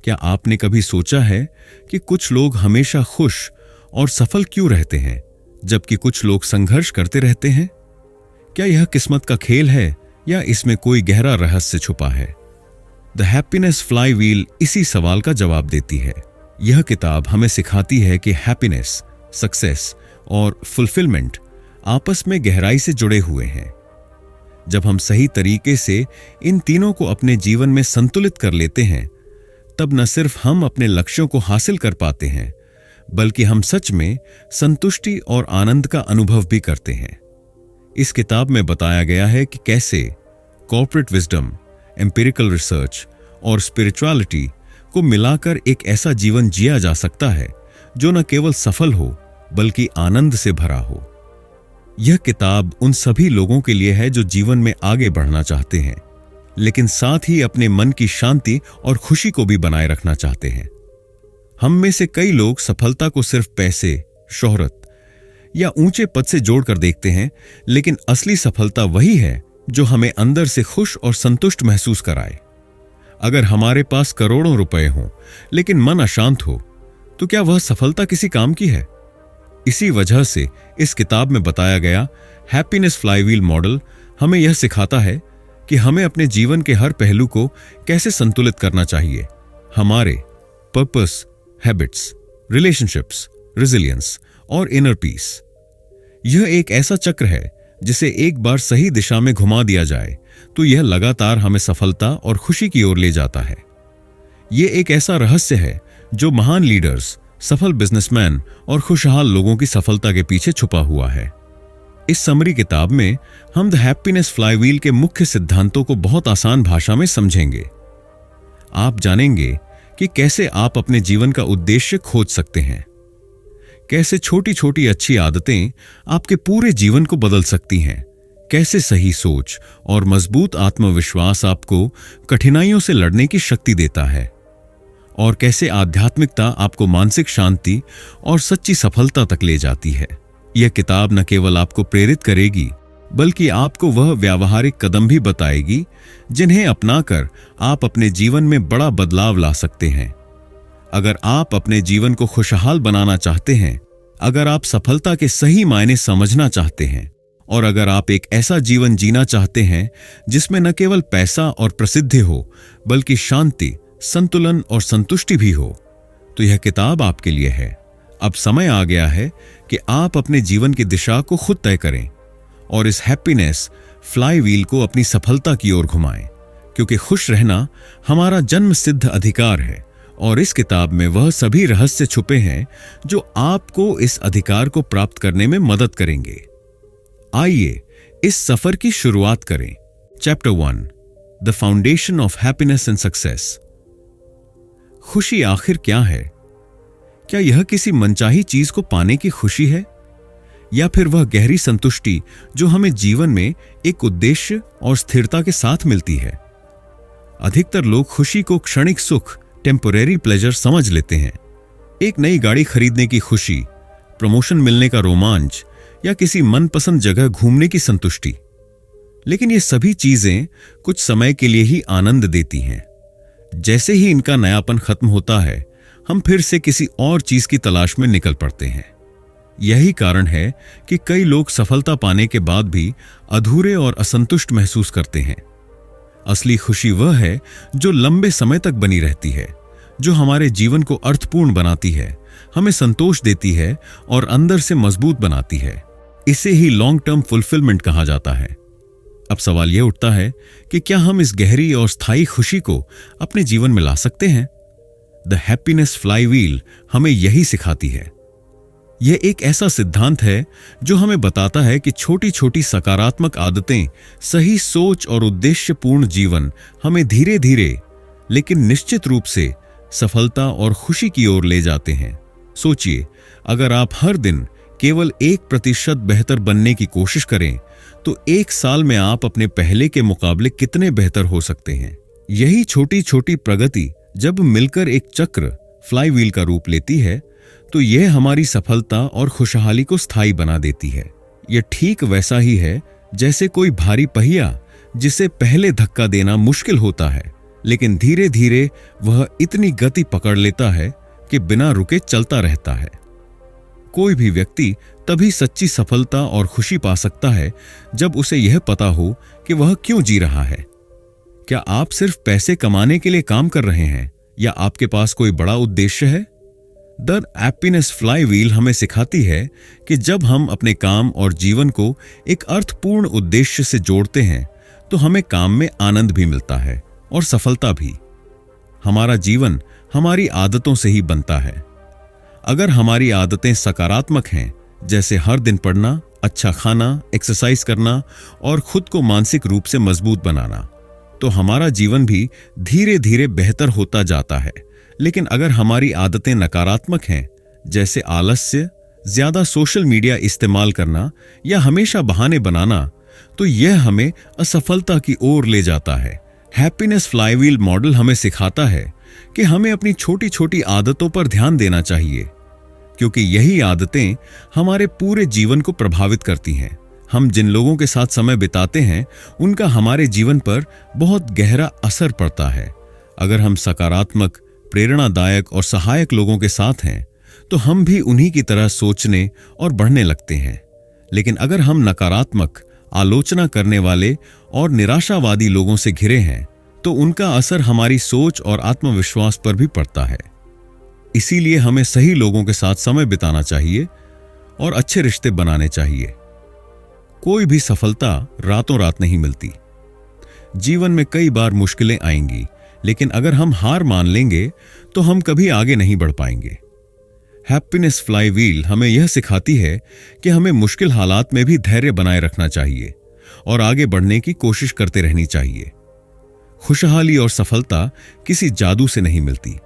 क्या आपने कभी सोचा है कि कुछ लोग हमेशा खुश और सफल क्यों रहते हैं, जबकि कुछ लोग संघर्ष करते रहते हैं? क्या यह किस्मत का खेल है या इसमें कोई गहरा रहस्य छुपा है? द हैप्पीनेस फ्लाईव्हील इसी सवाल का जवाब देती है। यह किताब हमें सिखाती है कि हैप्पीनेस, सक्सेस और फुलफिलमेंट आपस में गहराई से जुड़े हुए हैं। जब हम सही तरीके से इन तीनों को अपने जीवन में संतुलित कर लेते हैं, तब न सिर्फ हम अपने लक्ष्यों को हासिल कर पाते हैं, बल्कि हम सच में संतुष्टि और आनंद का अनुभव भी करते हैं। इस किताब में बताया गया है कि कैसे कॉर्पोरेट विजडम, एम्पिरिकल रिसर्च और स्पिरिचुअलिटी को मिलाकर एक ऐसा जीवन जिया जा सकता है जो न केवल सफल हो बल्कि आनंद से भरा हो। यह किताब उन सभी लोगों के लिए है जो जीवन में आगे बढ़ना चाहते हैं, लेकिन साथ ही अपने मन की शांति और खुशी को भी बनाए रखना चाहते हैं। हम में से कई लोग सफलता को सिर्फ पैसे, शोहरत या ऊंचे पद से जोड़कर देखते हैं, लेकिन असली सफलता वही है जो हमें अंदर से खुश और संतुष्ट महसूस कराए। अगर हमारे पास करोड़ों रुपए हों लेकिन मन अशांत हो, तो क्या वह सफलता किसी काम की है? इसी वजह से इस किताब में बताया गया हैप्पीनेस फ्लाईव्हील मॉडल हमें यह सिखाता है कि हमें अपने जीवन के हर पहलू को कैसे संतुलित करना चाहिए। हमारे पर्पस, हैबिट्स, रिलेशनशिप्स, रेजिलियंस और इनर पीस। यह एक ऐसा चक्र है जिसे एक बार सही दिशा में घुमा दिया जाए तो यह लगातार हमें सफलता और खुशी की ओर ले जाता है। यह एक ऐसा रहस्य है जो महान लीडर्स, सफल बिजनेसमैन और खुशहाल लोगों की सफलता के पीछे छुपा हुआ है। इस समरी किताब में हम द हैप्पीनेस फ्लाईव्हील के मुख्य सिद्धांतों को बहुत आसान भाषा में समझेंगे। आप जानेंगे कि कैसे आप अपने जीवन का उद्देश्य खोज सकते हैं, कैसे छोटी छोटी अच्छी आदतें आपके पूरे जीवन को बदल सकती हैं, कैसे सही सोच और मजबूत आत्मविश्वास आपको कठिनाइयों से लड़ने की शक्ति देता है, और कैसे आध्यात्मिकता आपको मानसिक शांति और सच्ची सफलता तक ले जाती है। यह किताब न केवल आपको प्रेरित करेगी, बल्कि आपको वह व्यावहारिक कदम भी बताएगी जिन्हें अपनाकर आप अपने जीवन में बड़ा बदलाव ला सकते हैं। अगर आप अपने जीवन को खुशहाल बनाना चाहते हैं, अगर आप सफलता के सही मायने समझना चाहते हैं, और अगर आप एक ऐसा जीवन जीना चाहते हैं जिसमें न केवल पैसा और प्रसिद्धि हो बल्कि शांति, संतुलन और संतुष्टि भी हो, तो यह किताब आपके लिए है। अब समय आ गया है कि आप अपने जीवन की दिशा को खुद तय करें और इस हैप्पीनेस फ्लाईव्हील को अपनी सफलता की ओर घुमाएं, क्योंकि खुश रहना हमारा जन्म सिद्ध अधिकार है और इस किताब में वह सभी रहस्य छुपे हैं जो आपको इस अधिकार को प्राप्त करने में मदद करेंगे। आइए इस सफर की शुरुआत करें। Chapter 1, the foundation of happiness and success. खुशी आखिर क्या है? क्या यह किसी मनचाही चीज को पाने की खुशी है, या फिर वह गहरी संतुष्टि जो हमें जीवन में एक उद्देश्य और स्थिरता के साथ मिलती है? अधिकतर लोग खुशी को क्षणिक सुख, टेम्पोरेरी प्लेजर समझ लेते हैं। एक नई गाड़ी खरीदने की खुशी, प्रमोशन मिलने का रोमांच या किसी मनपसंद जगह घूमने की संतुष्टि। लेकिन ये सभी चीजें कुछ समय के लिए ही आनंद देती हैं। जैसे ही इनका नयापन खत्म होता है, हम फिर से किसी और चीज की तलाश में निकल पड़ते हैं। यही कारण है कि कई लोग सफलता पाने के बाद भी अधूरे और असंतुष्ट महसूस करते हैं। असली खुशी वह है जो लंबे समय तक बनी रहती है, जो हमारे जीवन को अर्थपूर्ण बनाती है, हमें संतोष देती है और अंदर से मजबूत बनाती है। इसे ही लॉन्ग टर्म फुलफिलमेंट कहा जाता है। अब सवाल यह उठता है कि क्या हम इस गहरी और स्थायी खुशी को अपने जीवन में ला सकते हैं? द हैप्पीनेस फ्लाईव्हील हमें यही सिखाती है। यह एक ऐसा सिद्धांत है जो हमें बताता है कि छोटी छोटी सकारात्मक आदतें, सही सोच और उद्देश्यपूर्ण जीवन हमें धीरे धीरे लेकिन निश्चित रूप से सफलता और खुशी की ओर ले जाते हैं। सोचिए, अगर आप हर दिन केवल 1% बेहतर बनने की कोशिश करें, तो 1 साल में आप अपने पहले के मुकाबले कितने बेहतर हो सकते हैं। यही छोटी छोटी प्रगति जब मिलकर एक चक्र, फ्लाईव्हील का रूप लेती है, तो यह हमारी सफलता और खुशहाली को स्थायी बना देती है। यह ठीक वैसा ही है जैसे कोई भारी पहिया जिसे पहले धक्का देना मुश्किल होता है, लेकिन धीरे धीरे वह इतनी गति पकड़ लेता है कि बिना रुके चलता रहता है। कोई भी व्यक्ति तभी सच्ची सफलता और खुशी पा सकता है जब उसे यह पता हो कि वह क्यों जी रहा है। क्या आप सिर्फ पैसे कमाने के लिए काम कर रहे हैं या आपके पास कोई बड़ा उद्देश्य है? द हैप्पीनेस फ्लाईव्हील हमें सिखाती है कि जब हम अपने काम और जीवन को एक अर्थपूर्ण उद्देश्य से जोड़ते हैं तो हमें काम में आनंद भी मिलता है और सफलता भी। हमारा जीवन हमारी आदतों से ही बनता है। अगर हमारी आदतें सकारात्मक हैं, जैसे हर दिन पढ़ना, अच्छा खाना, एक्सरसाइज करना और खुद को मानसिक रूप से मजबूत बनाना, तो हमारा जीवन भी धीरे धीरे बेहतर होता जाता है। लेकिन अगर हमारी आदतें नकारात्मक हैं, जैसे आलस्य, ज्यादा सोशल मीडिया इस्तेमाल करना या हमेशा बहाने बनाना, तो यह हमें असफलता की ओर ले जाता है। हैप्पीनेस फ्लाईव्हील मॉडल हमें सिखाता है कि हमें अपनी छोटी छोटी आदतों पर ध्यान देना चाहिए, क्योंकि यही आदतें हमारे पूरे जीवन को प्रभावित करती हैं। हम जिन लोगों के साथ समय बिताते हैं उनका हमारे जीवन पर बहुत गहरा असर पड़ता है। अगर हम सकारात्मक, प्रेरणादायक और सहायक लोगों के साथ हैं तो हम भी उन्हीं की तरह सोचने और बढ़ने लगते हैं। लेकिन अगर हम नकारात्मक, आलोचना करने वाले और निराशावादी लोगों से घिरे हैं तो उनका असर हमारी सोच और आत्मविश्वास पर भी पड़ता है। इसीलिए हमें सही लोगों के साथ समय बिताना चाहिए और अच्छे रिश्ते बनाने चाहिए। कोई भी सफलता रातों रात नहीं मिलती। जीवन में कई बार मुश्किलें आएंगी, लेकिन अगर हम हार मान लेंगे तो हम कभी आगे नहीं बढ़ पाएंगे। हैप्पीनेस फ्लाईव्हील हमें यह सिखाती है कि हमें मुश्किल हालात में भी धैर्य बनाए रखना चाहिए और आगे बढ़ने की कोशिश करते रहनी चाहिए। खुशहाली और सफलता किसी जादू से नहीं मिलती।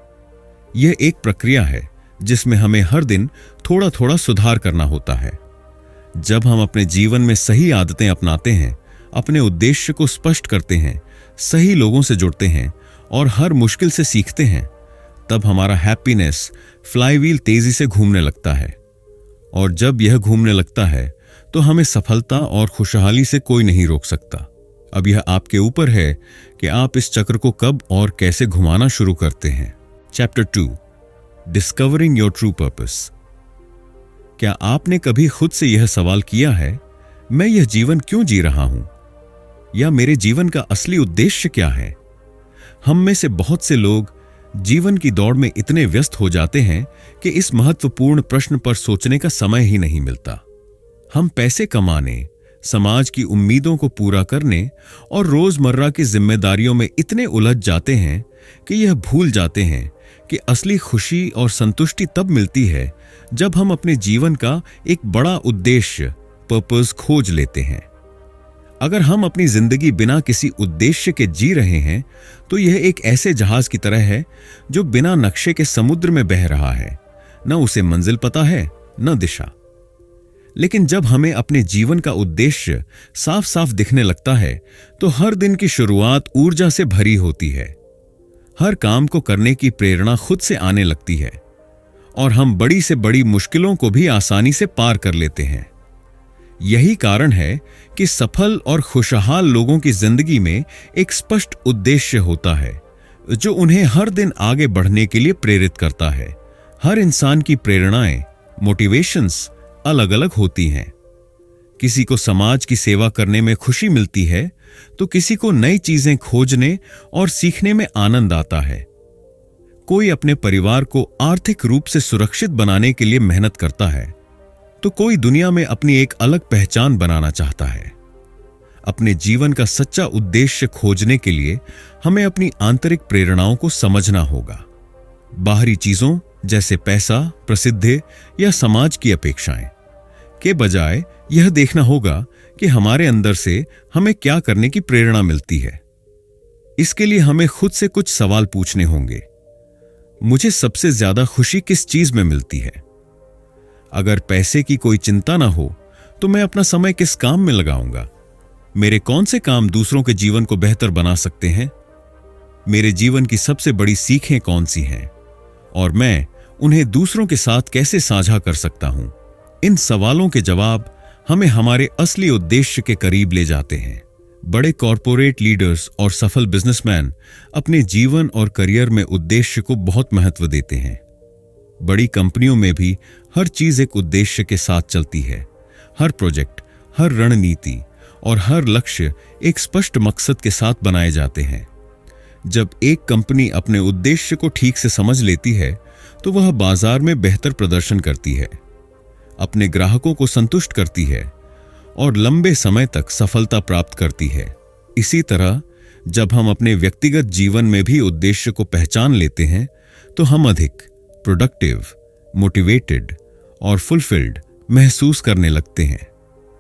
यह एक प्रक्रिया है जिसमें हमें हर दिन थोड़ा थोड़ा सुधार करना होता है। जब हम अपने जीवन में सही आदतें अपनाते हैं, अपने उद्देश्य को स्पष्ट करते हैं, सही लोगों से जुड़ते हैं और हर मुश्किल से सीखते हैं, तब हमारा हैप्पीनेस फ्लाईव्हील तेजी से घूमने लगता है। और जब यह घूमने लगता है तो हमें सफलता और खुशहाली से कोई नहीं रोक सकता। अब यह आपके ऊपर है कि आप इस चक्र को कब और कैसे घुमाना शुरू करते हैं। Chapter 2, discovering your true purpose. क्या आपने कभी खुद से यह सवाल किया है, मैं यह जीवन क्यों जी रहा हूं, या मेरे जीवन का असली उद्देश्य क्या है? हम में से बहुत से लोग जीवन की दौड़ में इतने व्यस्त हो जाते हैं कि इस महत्वपूर्ण प्रश्न पर सोचने का समय ही नहीं मिलता। हम पैसे कमाने, समाज की उम्मीदों को पूरा करने और रोजमर्रा की जिम्मेदारियों में इतने उलझ जाते हैं कि यह भूल जाते हैं कि असली खुशी और संतुष्टि तब मिलती है जब हम अपने जीवन का एक बड़ा उद्देश्य, पर्पस खोज लेते हैं। अगर हम अपनी जिंदगी बिना किसी उद्देश्य के जी रहे हैं तो यह एक ऐसे जहाज की तरह है जो बिना नक्शे के समुद्र में बह रहा है। न उसे मंजिल पता है, न दिशा। लेकिन जब हमें अपने जीवन का उद्देश्य साफ साफ दिखने लगता है तो हर दिन की शुरुआत ऊर्जा से भरी होती है। हर काम को करने की प्रेरणा खुद से आने लगती है और हम बड़ी से बड़ी मुश्किलों को भी आसानी से पार कर लेते हैं। यही कारण है कि सफल और खुशहाल लोगों की जिंदगी में एक स्पष्ट उद्देश्य होता है जो उन्हें हर दिन आगे बढ़ने के लिए प्रेरित करता है। हर इंसान की प्रेरणाएं, मोटिवेशंस अलग अलग होती हैं। किसी को समाज की सेवा करने में खुशी मिलती है तो किसी को नई चीजें खोजने और सीखने में आनंद आता है। कोई अपने परिवार को आर्थिक रूप से सुरक्षित बनाने के लिए मेहनत करता है तो कोई दुनिया में अपनी एक अलग पहचान बनाना चाहता है। अपने जीवन का सच्चा उद्देश्य खोजने के लिए हमें अपनी आंतरिक प्रेरणाओं को समझना होगा। बाहरी चीजों जैसे पैसा, प्रसिद्धि या समाज की अपेक्षाएं के बजाय यह देखना होगा कि हमारे अंदर से हमें क्या करने की प्रेरणा मिलती है। इसके लिए हमें खुद से कुछ सवाल पूछने होंगे। मुझे सबसे ज्यादा खुशी किस चीज में मिलती है? अगर पैसे की कोई चिंता ना हो तो मैं अपना समय किस काम में लगाऊंगा? मेरे कौन से काम दूसरों के जीवन को बेहतर बना सकते हैं? मेरे जीवन की सबसे बड़ी सीखें कौन सी हैं और मैं उन्हें दूसरों के साथ कैसे साझा कर सकता हूं? इन सवालों के जवाब हमें हमारे असली उद्देश्य के करीब ले जाते हैं। बड़े कॉरपोरेट लीडर्स और सफल बिजनेसमैन अपने जीवन और करियर में उद्देश्य को बहुत महत्व देते हैं। बड़ी कंपनियों में भी हर चीज एक उद्देश्य के साथ चलती है। हर प्रोजेक्ट, हर रणनीति और हर लक्ष्य एक स्पष्ट मकसद के साथ बनाए जाते हैं। जब एक कंपनी अपने उद्देश्य को ठीक से समझ लेती है तो वह बाजार में बेहतर प्रदर्शन करती है, अपने ग्राहकों को संतुष्ट करती है और लंबे समय तक सफलता प्राप्त करती है। इसी तरह जब हम अपने व्यक्तिगत जीवन में भी उद्देश्य को पहचान लेते हैं तो हम अधिक प्रोडक्टिव, मोटिवेटेड और फुलफिल्ड महसूस करने लगते हैं।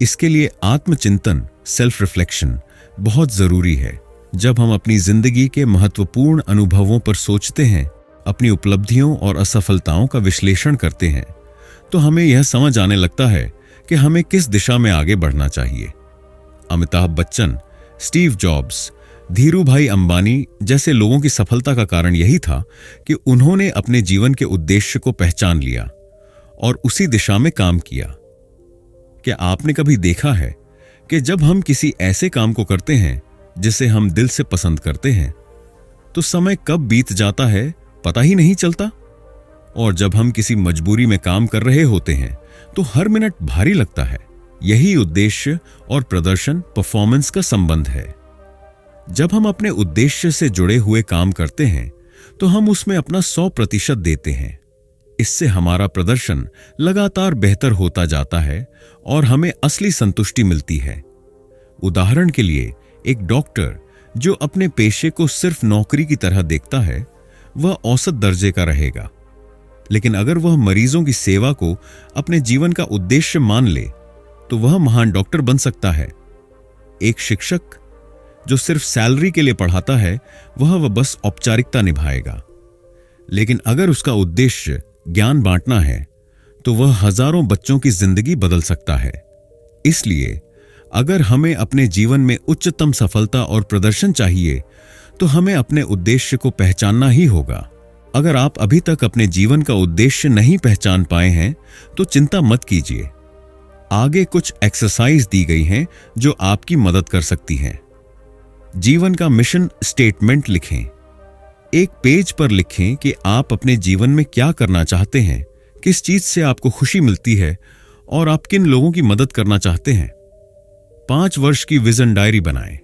इसके लिए आत्मचिंतन, सेल्फ रिफ्लेक्शन बहुत जरूरी है। जब हम अपनी जिंदगी के महत्वपूर्ण अनुभवों पर सोचते हैं, अपनी उपलब्धियों और असफलताओं का विश्लेषण करते हैं, तो हमें यह समझ आने लगता है कि हमें किस दिशा में आगे बढ़ना चाहिए। अमिताभ बच्चन, स्टीव जॉब्स, धीरूभाई अंबानी जैसे लोगों की सफलता का कारण यही था कि उन्होंने अपने जीवन के उद्देश्य को पहचान लिया और उसी दिशा में काम किया। क्या आपने कभी देखा है कि जब हम किसी ऐसे काम को करते हैं जिसे हम दिल से पसंद करते हैं तो समय कब बीत जाता है पता ही नहीं चलता, और जब हम किसी मजबूरी में काम कर रहे होते हैं तो हर मिनट भारी लगता है। यही उद्देश्य और प्रदर्शन, परफॉर्मेंस का संबंध है। जब हम अपने उद्देश्य से जुड़े हुए काम करते हैं तो हम उसमें अपना 100% देते हैं। इससे हमारा प्रदर्शन लगातार बेहतर होता जाता है और हमें असली संतुष्टि मिलती है। उदाहरण के लिए, एक डॉक्टर जो अपने पेशे को सिर्फ नौकरी की तरह देखता है वह औसत दर्जे का रहेगा, लेकिन अगर वह मरीजों की सेवा को अपने जीवन का उद्देश्य मान ले तो वह महान डॉक्टर बन सकता है। एक शिक्षक जो सिर्फ सैलरी के लिए पढ़ाता है वह बस औपचारिकता निभाएगा, लेकिन अगर उसका उद्देश्य ज्ञान बांटना है तो वह हजारों बच्चों की जिंदगी बदल सकता है। इसलिए अगर हमें अपने जीवन में उच्चतम सफलता और प्रदर्शन चाहिए तो हमें अपने उद्देश्य को पहचानना ही होगा। अगर आप अभी तक अपने जीवन का उद्देश्य नहीं पहचान पाए हैं तो चिंता मत कीजिए। आगे कुछ एक्सरसाइज दी गई हैं जो आपकी मदद कर सकती हैं। जीवन का मिशन स्टेटमेंट लिखें। एक पेज पर लिखें कि आप अपने जीवन में क्या करना चाहते हैं, किस चीज से आपको खुशी मिलती है और आप किन लोगों की मदद करना चाहते हैं। 5 वर्ष की विजन डायरी बनाएं।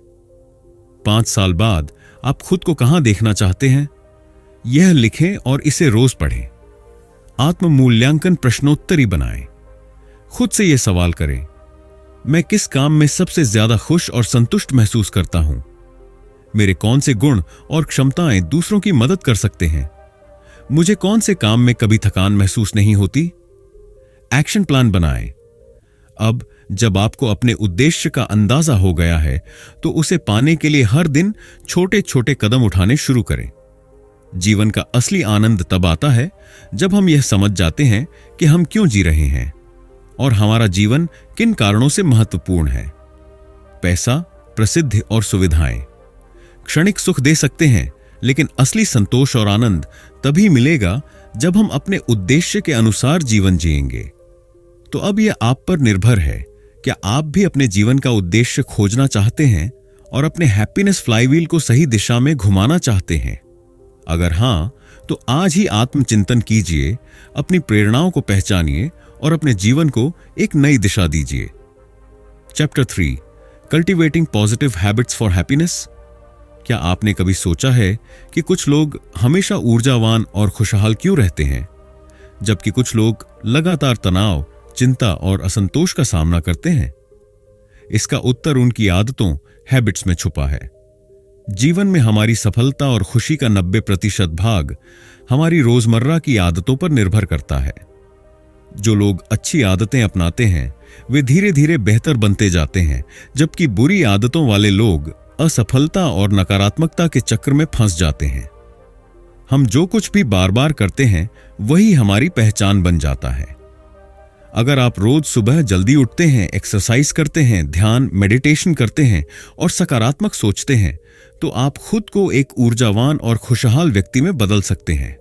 5 साल बाद आप खुद को कहां देखना चाहते हैं, यह लिखें और इसे रोज पढ़ें। आत्म मूल्यांकन प्रश्नोत्तरी बनाएं। खुद से यह सवाल करें, मैं किस काम में सबसे ज्यादा खुश और संतुष्ट महसूस करता हूं? मेरे कौन से गुण और क्षमताएं दूसरों की मदद कर सकते हैं? मुझे कौन से काम में कभी थकान महसूस नहीं होती? एक्शन प्लान बनाएं। अब जब आपको अपने उद्देश्य का अंदाजा हो गया है तो उसे पाने के लिए हर दिन छोटे छोटे कदम उठाने शुरू करें। जीवन का असली आनंद तब आता है जब हम यह समझ जाते हैं कि हम क्यों जी रहे हैं और हमारा जीवन किन कारणों से महत्वपूर्ण है। पैसा, प्रसिद्धि और सुविधाएं क्षणिक सुख दे सकते हैं, लेकिन असली संतोष और आनंद तभी मिलेगा जब हम अपने उद्देश्य के अनुसार जीवन जिएंगे। तो अब यह आप पर निर्भर है, क्या आप भी अपने जीवन का उद्देश्य खोजना चाहते हैं और अपने हैप्पीनेस फ्लाईव्हील को सही दिशा में घुमाना चाहते हैं? अगर हां, तो आज ही आत्मचिंतन कीजिए, अपनी प्रेरणाओं को पहचानिए और अपने जीवन को एक नई दिशा दीजिए। Chapter 3, cultivating positive habits for happiness. क्या आपने कभी सोचा है कि कुछ लोग हमेशा ऊर्जावान और खुशहाल क्यों रहते हैं, जबकि कुछ लोग लगातार तनाव, चिंता और असंतोष का सामना करते हैं? इसका उत्तर उनकी आदतों, हैबिट्स में छुपा है। जीवन में हमारी सफलता और खुशी का 90% भाग हमारी रोजमर्रा की आदतों पर निर्भर करता है। जो लोग अच्छी आदतें अपनाते हैं वे धीरे धीरे बेहतर बनते जाते हैं, जबकि बुरी आदतों वाले लोग असफलता और नकारात्मकता के चक्र में फंस जाते हैं। हम जो कुछ भी बार बार करते हैं वही हमारी पहचान बन जाता है। अगर आप रोज सुबह जल्दी उठते हैं, एक्सरसाइज करते हैं, ध्यान, मेडिटेशन करते हैं और सकारात्मक सोचते हैं, तो आप खुद को एक ऊर्जावान और खुशहाल व्यक्ति में बदल सकते हैं।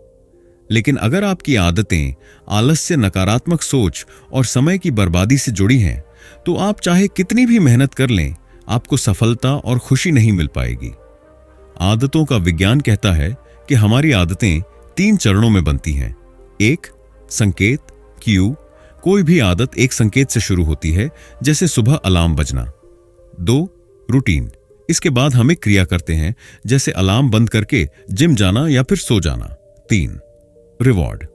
लेकिन अगर आपकी आदतें आलस्य, नकारात्मक सोच और समय की बर्बादी से जुड़ी हैं, तो आप चाहे कितनी भी मेहनत कर लें, आपको सफलता और खुशी नहीं मिल पाएगी। आदतों का विज्ञान कहता है कि हमारी आदतें 3 चरणों में बनती हैं। 1 संकेत, क्यू, कोई भी आदत एक संकेत से शुरू होती है, जैसे सुबह अलार्म बजना। 2 रूटीन, इसके बाद हम एक क्रिया करते हैं, जैसे अलार्म बंद करके जिम जाना या फिर सो जाना। 3 रिवॉर्ड,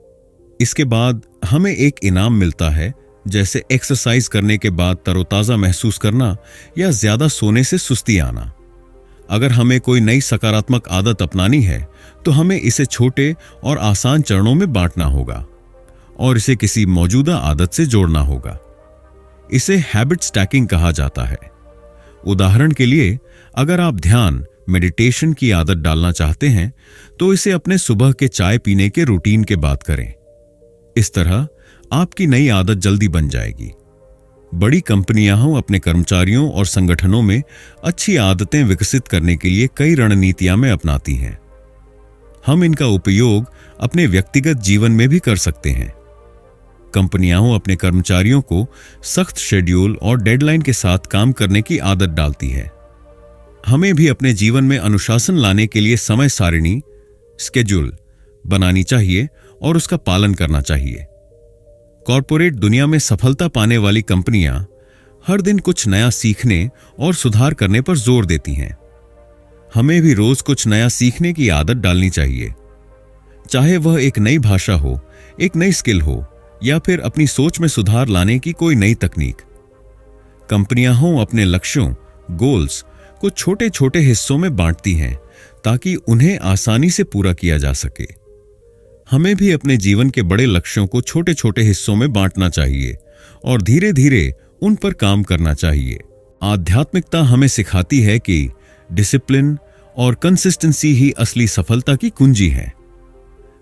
इसके बाद हमें एक इनाम मिलता है, जैसे एक्सरसाइज करने के बाद तरोताजा महसूस करना या ज्यादा सोने से सुस्ती आना। अगर हमें कोई नई सकारात्मक आदत अपनानी है तो हमें इसे छोटे और आसान चरणों में बांटना होगा और इसे किसी मौजूदा आदत से जोड़ना होगा। इसे हैबिट स्टैकिंग कहा जाता है। उदाहरण के लिए, अगर आप ध्यान मेडिटेशन की आदत डालना चाहते हैं तो इसे अपने सुबह के चाय पीने के रूटीन के बाद करें। इस तरह आपकी नई आदत जल्दी बन जाएगी। बड़ी कंपनियां अपने कर्मचारियों और संगठनों में अच्छी आदतें विकसित करने के लिए कई रणनीतियां में अपनाती हैं। हम इनका उपयोग अपने व्यक्तिगत जीवन में भी कर सकते हैं। कंपनियां अपने कर्मचारियों को सख्त शेड्यूल और डेडलाइन के साथ काम करने की आदत डालती है। हमें भी अपने जीवन में अनुशासन लाने के लिए समय सारिणी, स्केड्यूल बनानी चाहिए और उसका पालन करना चाहिए। कॉर्पोरेट दुनिया में सफलता पाने वाली कंपनियां हर दिन कुछ नया सीखने और सुधार करने पर जोर देती हैं। हमें भी रोज कुछ नया सीखने की आदत डालनी चाहिए, चाहे वह एक नई भाषा हो, एक नई स्किल हो या फिर अपनी सोच में सुधार लाने की कोई नई तकनीक। कंपनियां अपने लक्ष्यों, गोल्स को छोटे छोटे हिस्सों में बांटती हैं ताकि उन्हें आसानी से पूरा किया जा सके। हमें भी अपने जीवन के बड़े लक्ष्यों को छोटे छोटे हिस्सों में बांटना चाहिए और धीरे धीरे उन पर काम करना चाहिए। आध्यात्मिकता हमें सिखाती है कि डिसिप्लिन और कंसिस्टेंसी ही असली सफलता की कुंजी है।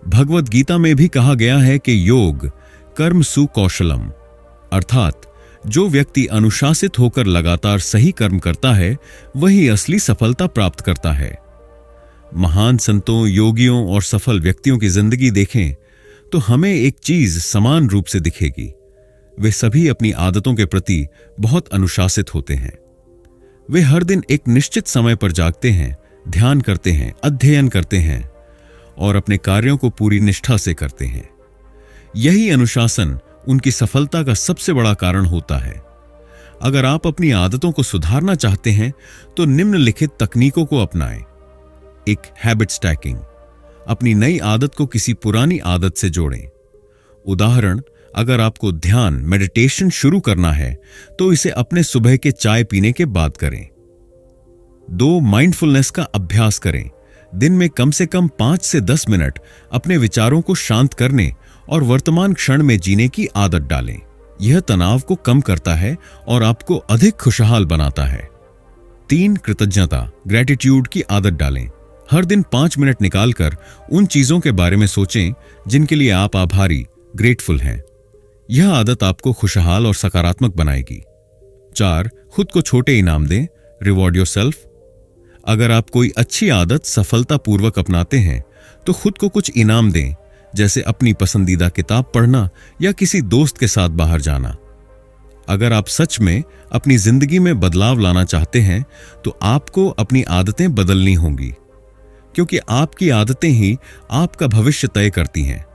भगवद गीता में भी कहा गया है कि योग कर्म सुकौशलम, अर्थात जो व्यक्ति अनुशासित होकर लगातार सही कर्म करता है वही असली सफलता प्राप्त करता है। महान संतों, योगियों और सफल व्यक्तियों की जिंदगी देखें तो हमें एक चीज समान रूप से दिखेगी। वे सभी अपनी आदतों के प्रति बहुत अनुशासित होते हैं। वे हर दिन एक निश्चित समय पर जागते हैं, ध्यान करते हैं, अध्ययन करते हैं और अपने कार्यों को पूरी निष्ठा से करते हैं। यही अनुशासन उनकी सफलता का सबसे बड़ा कारण होता है। अगर आप अपनी आदतों को सुधारना चाहते हैं तो निम्नलिखित तकनीकों को अपनाएं। 1 हैबिट स्टैकिंग, अपनी नई आदत को किसी पुरानी आदत से जोड़ें। उदाहरण, अगर आपको ध्यान मेडिटेशन शुरू करना है तो इसे अपने सुबह के चाय पीने के बाद करें। 2 माइंडफुलनेस का अभ्यास करें। दिन में कम से कम 5 से 10 मिनट अपने विचारों को शांत करने और वर्तमान क्षण में जीने की आदत डालें। यह तनाव को कम करता है और आपको अधिक खुशहाल बनाता है। 3 कृतज्ञता, ग्रैटिट्यूड की आदत डालें। हर दिन 5 मिनट निकालकर उन चीजों के बारे में सोचें जिनके लिए आप आभारी, ग्रेटफुल हैं। यह आदत आपको खुशहाल और सकारात्मक बनाएगी। 4 खुद को छोटे इनाम दें, रिवॉर्ड योरसेल्फ। अगर आप कोई अच्छी आदत सफलतापूर्वक अपनाते हैं तो खुद को कुछ इनाम दें, जैसे अपनी पसंदीदा किताब पढ़ना या किसी दोस्त के साथ बाहर जाना। अगर आप सच में अपनी जिंदगी में बदलाव लाना चाहते हैं तो आपको अपनी आदतें बदलनी होंगी, क्योंकि आपकी आदतें ही आपका भविष्य तय करती हैं।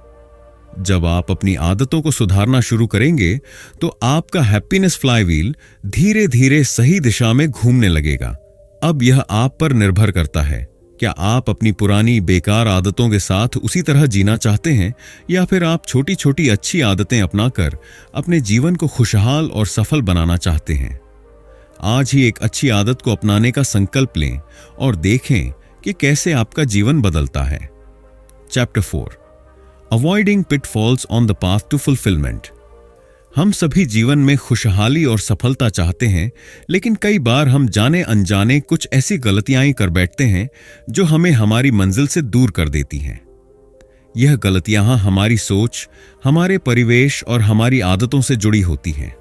जब आप अपनी आदतों को सुधारना शुरू करेंगे तो आपका हैप्पीनेस फ्लाईव्हील धीरे धीरे सही दिशा में घूमने लगेगा। अब यह आप पर निर्भर करता है, क्या आप अपनी पुरानी बेकार आदतों के साथ उसी तरह जीना चाहते हैं या फिर आप छोटी छोटी अच्छी आदतें अपनाकर अपने जीवन को खुशहाल और सफल बनाना चाहते हैं। आज ही एक अच्छी आदत को अपनाने का संकल्प लें और देखें कि कैसे आपका जीवन बदलता है। Chapter 4, avoiding pitfalls on the path to fulfilment. हम सभी जीवन में खुशहाली और सफलता चाहते हैं, लेकिन कई बार हम जाने अनजाने कुछ ऐसी गलतियां कर बैठते हैं जो हमें हमारी मंजिल से दूर कर देती हैं। यह गलतियां हमारी सोच, हमारे परिवेश और हमारी आदतों से जुड़ी होती हैं।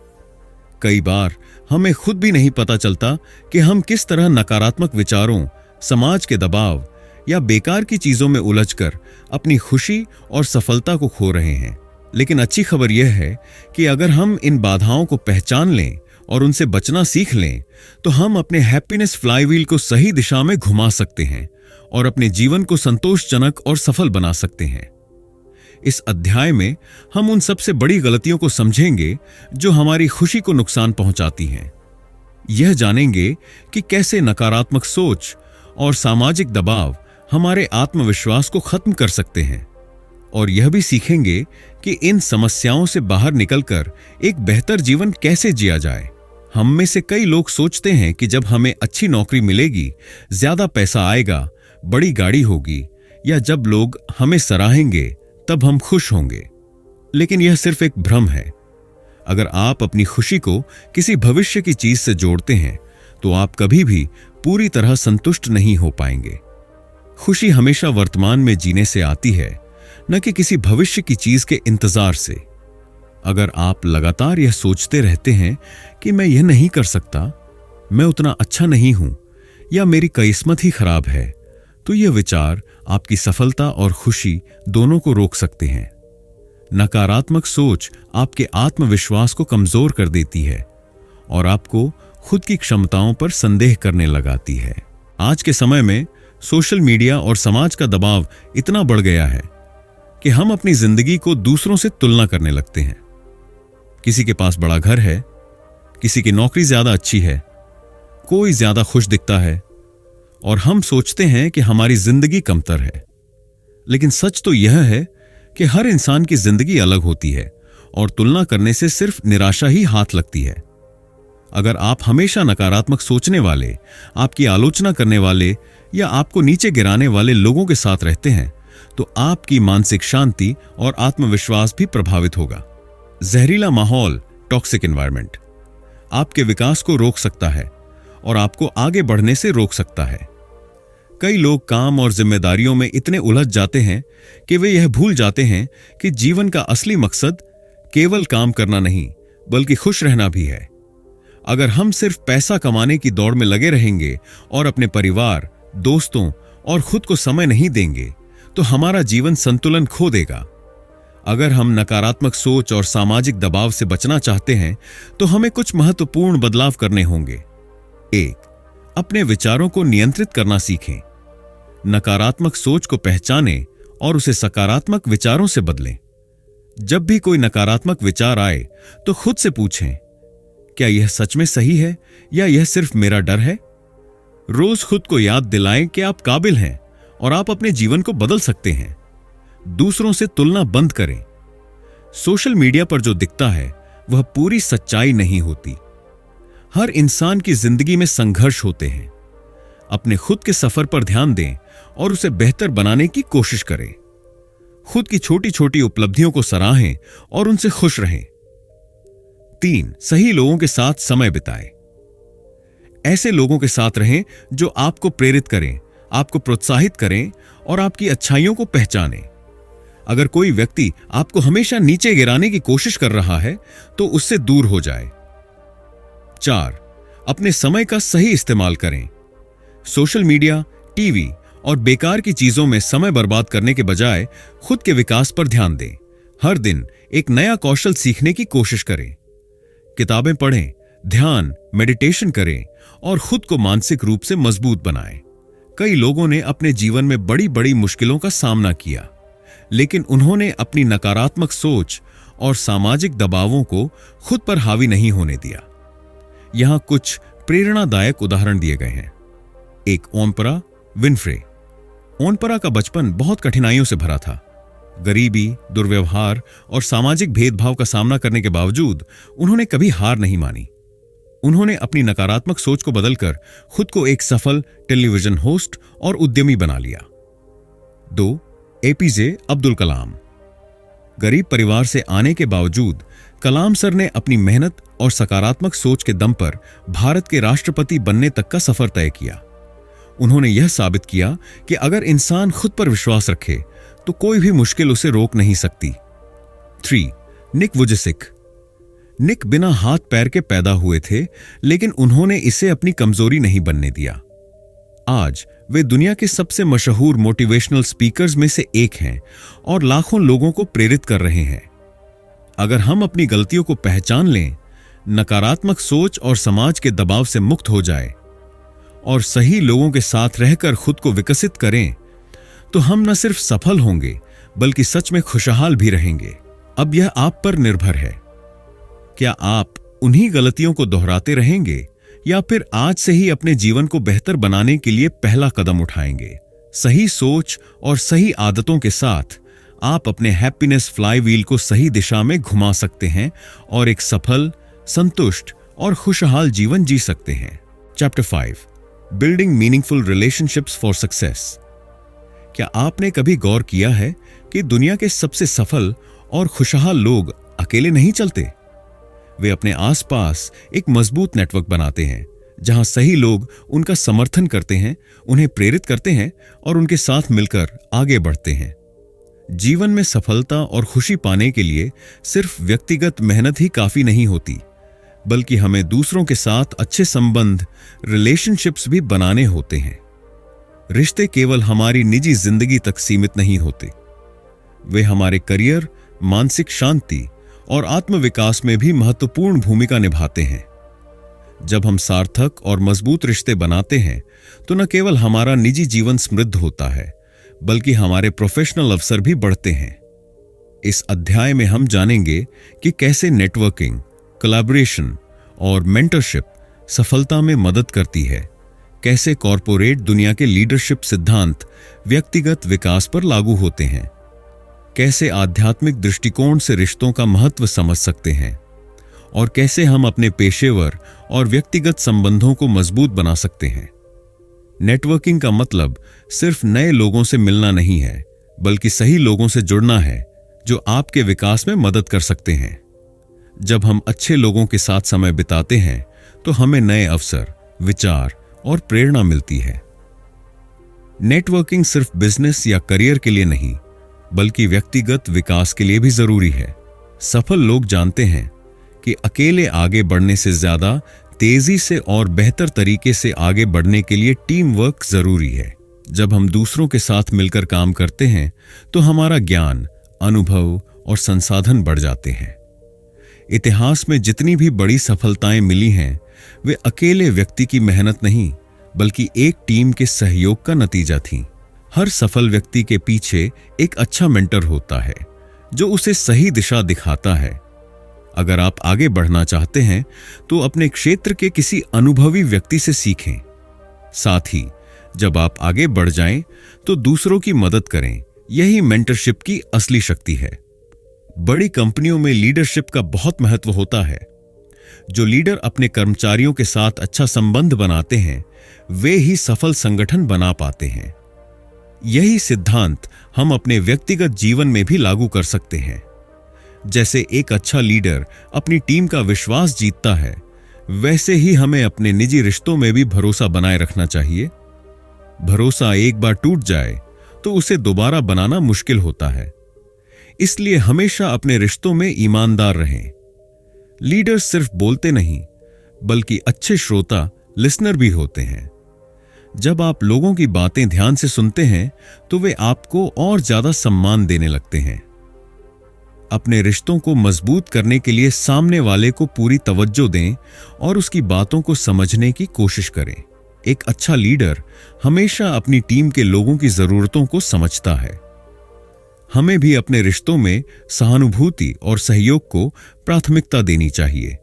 कई बार हमें खुद भी नहीं पता चलता कि हम किस तरह नकारात्मक विचारों, समाज के दबाव या बेकार की चीजों में उलझकर अपनी खुशी और सफलता को खो रहे हैं। लेकिन अच्छी खबर यह है कि अगर हम इन बाधाओं को पहचान लें और उनसे बचना सीख लें तो हम अपने हैप्पीनेस फ्लाईव्हील को सही दिशा में घुमा सकते हैं और अपने जीवन को संतोषजनक और सफल बना सकते हैं। इस अध्याय में हम उन सबसे बड़ी गलतियों को समझेंगे जो हमारी खुशी को नुकसान पहुंचाती हैं। यह जानेंगे कि कैसे नकारात्मक सोच और सामाजिक दबाव हमारे आत्मविश्वास को खत्म कर सकते हैं, और यह भी सीखेंगे कि इन समस्याओं से बाहर निकलकर एक बेहतर जीवन कैसे जिया जाए। हम में से कई लोग सोचते हैं कि जब हमें अच्छी नौकरी मिलेगी, ज्यादा पैसा आएगा, बड़ी गाड़ी होगी, या जब लोग हमें सराहेंगे तब हम खुश होंगे। लेकिन यह सिर्फ एक भ्रम है। अगर आप अपनी खुशी को किसी भविष्य की चीज से जोड़ते हैं तो आप कभी भी पूरी तरह संतुष्ट नहीं हो पाएंगे। खुशी हमेशा वर्तमान में जीने से आती है, न कि किसी भविष्य की चीज के इंतजार से। अगर आप लगातार यह सोचते रहते हैं कि मैं यह नहीं कर सकता, मैं उतना अच्छा नहीं हूं, या मेरी किस्मत ही खराब है, तो यह विचार आपकी सफलता और खुशी दोनों को रोक सकते हैं। नकारात्मक सोच आपके आत्मविश्वास को कमजोर कर देती है और आपको खुद की क्षमताओं पर संदेह करने लगाती है। आज के समय में सोशल मीडिया और समाज का दबाव इतना बढ़ गया है कि हम अपनी जिंदगी को दूसरों से तुलना करने लगते हैं। किसी के पास बड़ा घर है, किसी की नौकरी ज्यादा अच्छी है, कोई ज्यादा खुश दिखता है, और हम सोचते हैं कि हमारी जिंदगी कमतर है। लेकिन सच तो यह है कि हर इंसान की जिंदगी अलग होती है और तुलना करने से सिर्फ निराशा ही हाथ लगती है। अगर आप हमेशा नकारात्मक सोचने वाले, आपकी आलोचना करने वाले या आपको नीचे गिराने वाले लोगों के साथ रहते हैं तो आपकी मानसिक शांति और आत्मविश्वास भी प्रभावित होगा। जहरीला माहौल, टॉक्सिक एनवायरनमेंट, आपके विकास को रोक सकता है और आपको आगे बढ़ने से रोक सकता है। कई लोग काम और जिम्मेदारियों में इतने उलझ जाते हैं कि वे यह भूल जाते हैं कि जीवन का असली मकसद केवल काम करना नहीं बल्कि खुश रहना भी है। अगर हम सिर्फ पैसा कमाने की दौड़ में लगे रहेंगे और अपने परिवार, दोस्तों और खुद को समय नहीं देंगे तो हमारा जीवन संतुलन खो देगा। अगर हम नकारात्मक सोच और सामाजिक दबाव से बचना चाहते हैं तो हमें कुछ महत्वपूर्ण बदलाव करने होंगे। 1. अपने विचारों को नियंत्रित करना सीखें। नकारात्मक सोच को पहचानें और उसे सकारात्मक विचारों से बदलें। जब भी कोई नकारात्मक विचार आए तो खुद से पूछें, क्या यह सच में सही है या यह सिर्फ मेरा डर है? रोज खुद को याद दिलाएं कि आप काबिल हैं और आप अपने जीवन को बदल सकते हैं। दूसरों से तुलना बंद करें। सोशल मीडिया पर जो दिखता है वह पूरी सच्चाई नहीं होती। हर इंसान की जिंदगी में संघर्ष होते हैं। अपने खुद के सफर पर ध्यान दें और उसे बेहतर बनाने की कोशिश करें। खुद की छोटी छोटी उपलब्धियों को सराहें और उनसे खुश रहें। 3. सही लोगों के साथ समय बिताएं। ऐसे लोगों के साथ रहें जो आपको प्रेरित करें, आपको प्रोत्साहित करें और आपकी अच्छाइयों को पहचानें। अगर कोई व्यक्ति आपको हमेशा नीचे गिराने की कोशिश कर रहा है तो उससे दूर हो जाए। 4. अपने समय का सही इस्तेमाल करें। सोशल मीडिया, टीवी और बेकार की चीजों में समय बर्बाद करने के बजाय खुद के विकास पर ध्यान दें। हर दिन एक नया कौशल सीखने की कोशिश करें। किताबें पढ़ें, ध्यान, मेडिटेशन करें और खुद को मानसिक रूप से मजबूत बनाएं। कई लोगों ने अपने जीवन में बड़ी बड़ी मुश्किलों का सामना किया, लेकिन उन्होंने अपनी नकारात्मक सोच और सामाजिक दबावों को खुद पर हावी नहीं होने दिया। यहां कुछ प्रेरणादायक उदाहरण दिए गए हैं। 1. Oprah Winfrey. ओपरा का बचपन बहुत कठिनाइयों से भरा था। गरीबी, दुर्व्यवहार और सामाजिक भेदभाव का सामना करने के बावजूद उन्होंने कभी हार नहीं मानी। उन्होंने अपनी नकारात्मक सोच को बदलकर खुद को एक सफल टेलीविजन होस्ट और उद्यमी बना लिया। 2. एपीजे अब्दुल कलाम। गरीब परिवार से आने के बावजूद कलाम सर ने अपनी मेहनत और सकारात्मक सोच के दम पर भारत के राष्ट्रपति बनने तक का सफर तय किया। उन्होंने यह साबित किया कि अगर इंसान खुद पर विश्वास रखे तो कोई भी मुश्किल उसे रोक नहीं सकती। 3. निक वुजेसिक। निक बिना हाथ पैर के पैदा हुए थे, लेकिन उन्होंने इसे अपनी कमजोरी नहीं बनने दिया। आज वे दुनिया के सबसे मशहूर मोटिवेशनल स्पीकर्स में से एक हैं और लाखों लोगों को प्रेरित कर रहे हैं। अगर हम अपनी गलतियों को पहचान लें, नकारात्मक सोच और समाज के दबाव से मुक्त हो जाए और सही लोगों के साथ रहकर खुद को विकसित करें, तो हम न सिर्फ सफल होंगे बल्कि सच में खुशहाल भी रहेंगे। अब यह आप पर निर्भर है। क्या आप उन्हीं गलतियों को दोहराते रहेंगे या फिर आज से ही अपने जीवन को बेहतर बनाने के लिए पहला कदम उठाएंगे? सही सोच और सही आदतों के साथ आप अपने हैप्पीनेस फ्लाईव्हील को सही दिशा में घुमा सकते हैं और एक सफल, संतुष्ट और खुशहाल जीवन जी सकते हैं। Chapter 5, building meaningful relationships for success. क्या आपने कभी गौर किया है कि दुनिया के सबसे सफल और खुशहाल लोग अकेले नहीं चलते? वे अपने आसपास एक मजबूत नेटवर्क बनाते हैं जहां सही लोग उनका समर्थन करते हैं, उन्हें प्रेरित करते हैं और उनके साथ मिलकर आगे बढ़ते हैं। जीवन में सफलता और खुशी पाने के लिए सिर्फ व्यक्तिगत मेहनत ही काफी नहीं होती, बल्कि हमें दूसरों के साथ अच्छे संबंध, रिलेशनशिप्स भी बनाने होते हैं। रिश्ते केवल हमारी निजी जिंदगी तक सीमित नहीं होते, वे हमारे करियर, मानसिक शांति और आत्मविकास में भी महत्वपूर्ण भूमिका निभाते हैं। जब हम सार्थक और मजबूत रिश्ते बनाते हैं तो न केवल हमारा निजी जीवन समृद्ध होता है, बल्कि हमारे प्रोफेशनल अवसर भी बढ़ते हैं। इस अध्याय में हम जानेंगे कि कैसे नेटवर्किंग, कोलैबोरेशन और मेंटरशिप सफलता में मदद करती है, कैसे कॉरपोरेट दुनिया के लीडरशिप सिद्धांत व्यक्तिगत विकास पर लागू होते हैं, कैसे आध्यात्मिक दृष्टिकोण से रिश्तों का महत्व समझ सकते हैं और कैसे हम अपने पेशेवर और व्यक्तिगत संबंधों को मजबूत बना सकते हैं। नेटवर्किंग का मतलब सिर्फ नए लोगों से मिलना नहीं है, बल्कि सही लोगों से जुड़ना है जो आपके विकास में मदद कर सकते हैं। जब हम अच्छे लोगों के साथ समय बिताते हैं तो हमें नए अवसर, विचार और प्रेरणा मिलती है। नेटवर्किंग सिर्फ बिजनेस या करियर के लिए नहीं, बल्कि व्यक्तिगत विकास के लिए भी जरूरी है। सफल लोग जानते हैं कि अकेले आगे बढ़ने से ज्यादा तेजी से और बेहतर तरीके से आगे बढ़ने के लिए टीम वर्क जरूरी है। जब हम दूसरों के साथ मिलकर काम करते हैं तो हमारा ज्ञान, अनुभव और संसाधन बढ़ जाते हैं। इतिहास में जितनी भी बड़ी सफलताएं मिली हैं, वे अकेले व्यक्ति की मेहनत नहीं, बल्कि एक टीम के सहयोग का नतीजा थी। हर सफल व्यक्ति के पीछे एक अच्छा मेंटर होता है जो उसे सही दिशा दिखाता है। अगर आप आगे बढ़ना चाहते हैं तो अपने क्षेत्र के किसी अनुभवी व्यक्ति से सीखें। साथ ही जब आप आगे बढ़ जाएं तो दूसरों की मदद करें। यही मेंटरशिप की असली शक्ति है। बड़ी कंपनियों में लीडरशिप का बहुत महत्व होता है। जो लीडर अपने कर्मचारियों के साथ अच्छा संबंध बनाते हैं, वे ही सफल संगठन बना पाते हैं। यही सिद्धांत हम अपने व्यक्तिगत जीवन में भी लागू कर सकते हैं। जैसे एक अच्छा लीडर अपनी टीम का विश्वास जीतता है, वैसे ही हमें अपने निजी रिश्तों में भी भरोसा बनाए रखना चाहिए। भरोसा एक बार टूट जाए तो उसे दोबारा बनाना मुश्किल होता है। इसलिए हमेशा अपने रिश्तों में ईमानदार रहें। लीडर्स सिर्फ बोलते नहीं, बल्कि अच्छे श्रोता, लिसनर भी होते हैं। जब आप लोगों की बातें ध्यान से सुनते हैं तो वे आपको और ज्यादा सम्मान देने लगते हैं। अपने रिश्तों को मजबूत करने के लिए सामने वाले को पूरी तवज्जो दें और उसकी बातों को समझने की कोशिश करें। एक अच्छा लीडर हमेशा अपनी टीम के लोगों की जरूरतों को समझता है। हमें भी अपने रिश्तों में सहानुभूति और सहयोग को प्राथमिकता देनी चाहिए।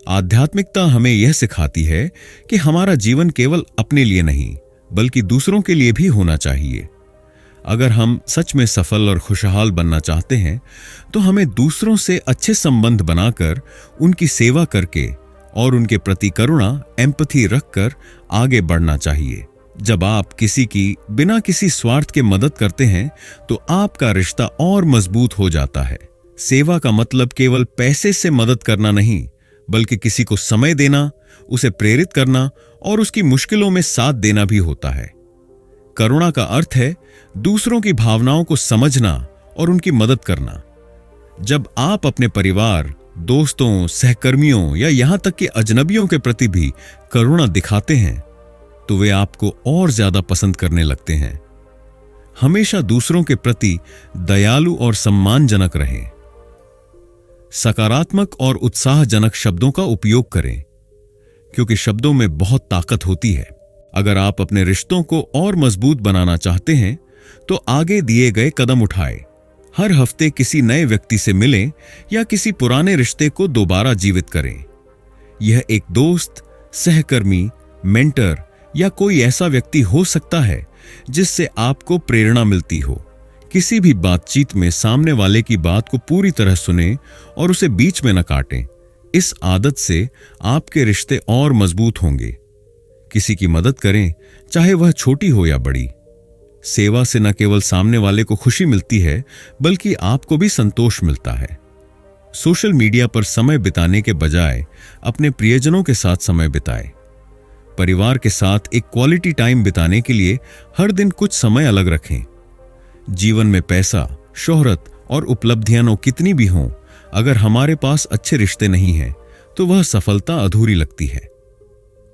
आध्यात्मिकता हमें यह सिखाती है कि हमारा जीवन केवल अपने लिए नहीं, बल्कि दूसरों के लिए भी होना चाहिए। अगर हम सच में सफल और खुशहाल बनना चाहते हैं तो हमें दूसरों से अच्छे संबंध बनाकर, उनकी सेवा करके और उनके प्रति करुणा, एम्पैथी रखकर आगे बढ़ना चाहिए। जब आप किसी की बिना किसी स्वार्थ के मदद करते हैं तो आपका रिश्ता और मजबूत हो जाता है। सेवा का मतलब केवल पैसे से मदद करना नहीं, बल्कि किसी को समय देना, उसे प्रेरित करना और उसकी मुश्किलों में साथ देना भी होता है। करुणा का अर्थ है दूसरों की भावनाओं को समझना और उनकी मदद करना। जब आप अपने परिवार, दोस्तों, सहकर्मियों या यहां तक कि अजनबियों के प्रति भी करुणा दिखाते हैं तो वे आपको और ज्यादा पसंद करने लगते हैं। हमेशा दूसरों के प्रति दयालु और सम्मानजनक रहें। सकारात्मक और उत्साहजनक शब्दों का उपयोग करें, क्योंकि शब्दों में बहुत ताकत होती है। अगर आप अपने रिश्तों को और मजबूत बनाना चाहते हैं तो आगे दिए गए कदम उठाएं। हर हफ्ते किसी नए व्यक्ति से मिलें या किसी पुराने रिश्ते को दोबारा जीवित करें। यह एक दोस्त, सहकर्मी, मेंटर या कोई ऐसा व्यक्ति हो सकता है जिससे आपको प्रेरणा मिलती हो। किसी भी बातचीत में सामने वाले की बात को पूरी तरह सुनें और उसे बीच में न काटें। इस आदत से आपके रिश्ते और मजबूत होंगे। किसी की मदद करें, चाहे वह छोटी हो या बड़ी। सेवा से न केवल सामने वाले को खुशी मिलती है, बल्कि आपको भी संतोष मिलता है। सोशल मीडिया पर समय बिताने के बजाय अपने प्रियजनों के साथ समय बिताएं। परिवार के साथ एक क्वालिटी टाइम बिताने के लिए हर दिन कुछ समय अलग रखें। जीवन में पैसा, शोहरत और उपलब्धियां कितनी भी हों, अगर हमारे पास अच्छे रिश्ते नहीं हैं तो वह सफलता अधूरी लगती है।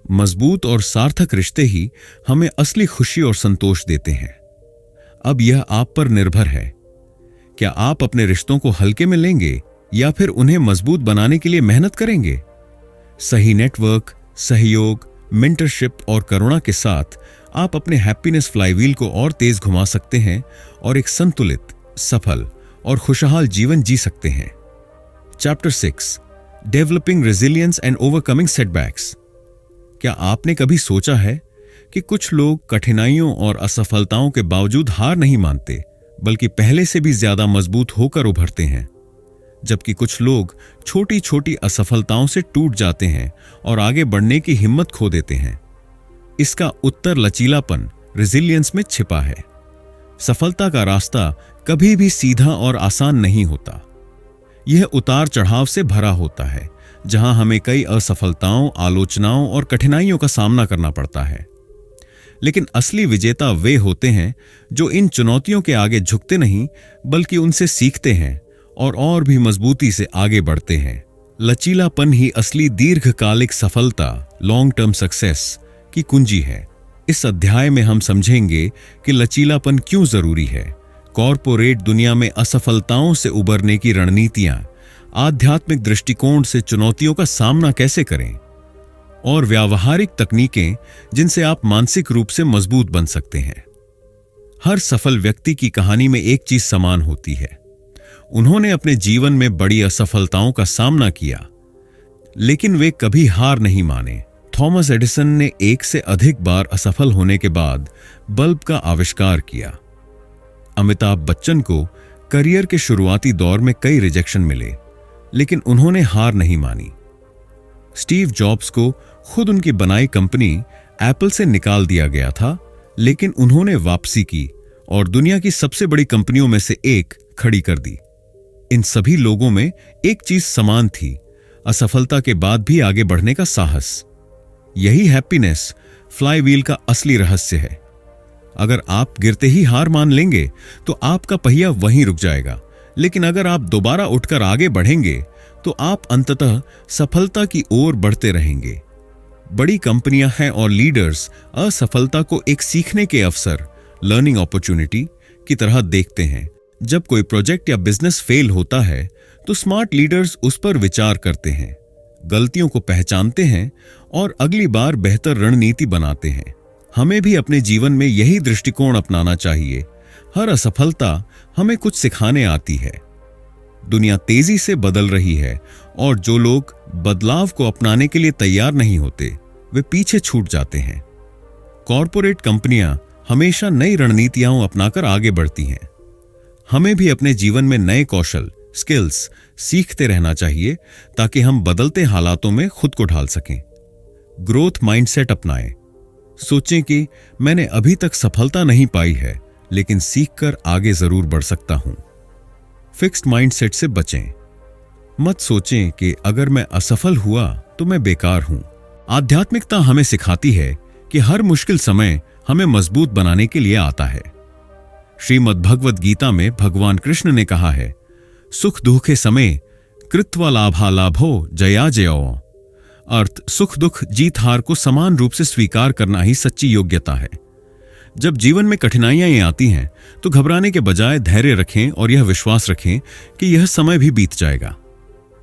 मजबूत और सार्थक रिश्ते ही हमें असली खुशी और संतोष देते हैं। अब यह आप पर निर्भर है। क्या आप अपने रिश्तों को हल्के में लेंगे या फिर उन्हें मजबूत बनाने के लिए मेहनत करेंगे? सही नेटवर्क, सहयोग, मेंटरशिप और करुणा के साथ आप अपने हैप्पीनेस फ्लाईव्हील को और तेज घुमा सकते हैं और एक संतुलित, सफल और खुशहाल जीवन जी सकते हैं। Chapter 6, developing resilience and overcoming setbacks. क्या आपने कभी सोचा है कि कुछ लोग कठिनाइयों और असफलताओं के बावजूद हार नहीं मानते, बल्कि पहले से भी ज्यादा मजबूत होकर उभरते हैं, जबकि कुछ लोग छोटी छोटी असफलताओं से टूट जाते हैं और आगे बढ़ने की हिम्मत खो देते हैं? इसका उत्तर लचीलापन, रेजिलियंस में छिपा है। सफलता का रास्ता कभी भी सीधा और आसान नहीं होता। यह उतार चढ़ाव से भरा होता है, जहां हमें कई असफलताओं, आलोचनाओं और कठिनाइयों का सामना करना पड़ता है। लेकिन असली विजेता वे होते हैं जो इन चुनौतियों के आगे झुकते नहीं, बल्कि उनसे सीखते हैं और भी मजबूती से आगे बढ़ते हैं। लचीलापन ही असली दीर्घकालिक सफलता, लॉन्ग टर्म सक्सेस की कुंजी है। इस अध्याय में हम समझेंगे कि लचीलापन क्यों जरूरी है, कॉरपोरेट दुनिया में असफलताओं से उबरने की रणनीतियां, आध्यात्मिक दृष्टिकोण से चुनौतियों का सामना कैसे करें, और व्यावहारिक तकनीकें जिनसे आप मानसिक रूप से मजबूत बन सकते हैं। हर सफल व्यक्ति की कहानी में एक चीज समान होती है। उन्होंने अपने जीवन में बड़ी असफलताओं का सामना किया, लेकिन वे कभी हार नहीं माने। थॉमस एडिसन ने 1 से अधिक बार असफल होने के बाद बल्ब का आविष्कार किया। अमिताभ बच्चन को करियर के शुरुआती दौर में कई रिजेक्शन मिले, लेकिन उन्होंने हार नहीं मानी। स्टीव जॉब्स को खुद उनकी बनाई कंपनी एप्पल से निकाल दिया गया था, लेकिन उन्होंने वापसी की और दुनिया की सबसे बड़ी कंपनियों में से एक खड़ी कर दी। इन सभी लोगों में एक चीज समान थी, असफलता के बाद भी आगे बढ़ने का साहस। यही हैप्पीनेस फ्लाईव्हील का असली रहस्य है। अगर आप गिरते ही हार मान लेंगे तो आपका पहिया वहीं रुक जाएगा, लेकिन अगर आप दोबारा उठकर आगे बढ़ेंगे तो आप अंततः सफलता की ओर बढ़ते रहेंगे। बड़ी कंपनियां हैं और लीडर्स असफलता को एक सीखने के अवसर, लर्निंग अपॉर्चुनिटी की तरह देखते हैं। जब कोई प्रोजेक्ट या बिजनेस फेल होता है तो स्मार्ट लीडर्स उस पर विचार करते हैं, गलतियों को पहचानते हैं और अगली बार बेहतर रणनीति बनाते हैं। हमें भी अपने जीवन में यही दृष्टिकोण अपनाना चाहिए। हर असफलता हमें कुछ सिखाने आती है। दुनिया तेजी से बदल रही है और जो लोग बदलाव को अपनाने के लिए तैयार नहीं होते, वे पीछे छूट जाते हैं। कॉरपोरेट कंपनियां हमेशा नई रणनीतियां अपनाकर आगे बढ़ती हैं। हमें भी अपने जीवन में नए कौशल, स्किल्स सीखते रहना चाहिए ताकि हम बदलते हालातों में खुद को ढाल सकें। ग्रोथ माइंडसेट अपनाएं। सोचें कि मैंने अभी तक सफलता नहीं पाई है, लेकिन सीखकर आगे जरूर बढ़ सकता हूं। फिक्स्ड माइंडसेट से बचें। मत सोचें कि अगर मैं असफल हुआ तो मैं बेकार हूं। आध्यात्मिकता हमें सिखाती है कि हर मुश्किल समय हमें मजबूत बनाने के लिए आता है। श्रीमद् भगवद गीता में भगवान कृष्ण ने कहा है, सुख दुखे समय कृत्वा लाभा लाभो जया जयो। अर्थ, सुख दुख जीत हार को समान रूप से स्वीकार करना ही सच्ची योग्यता है। जब जीवन में कठिनाइयां आती हैं तो घबराने के बजाय धैर्य रखें और यह विश्वास रखें कि यह समय भी बीत जाएगा।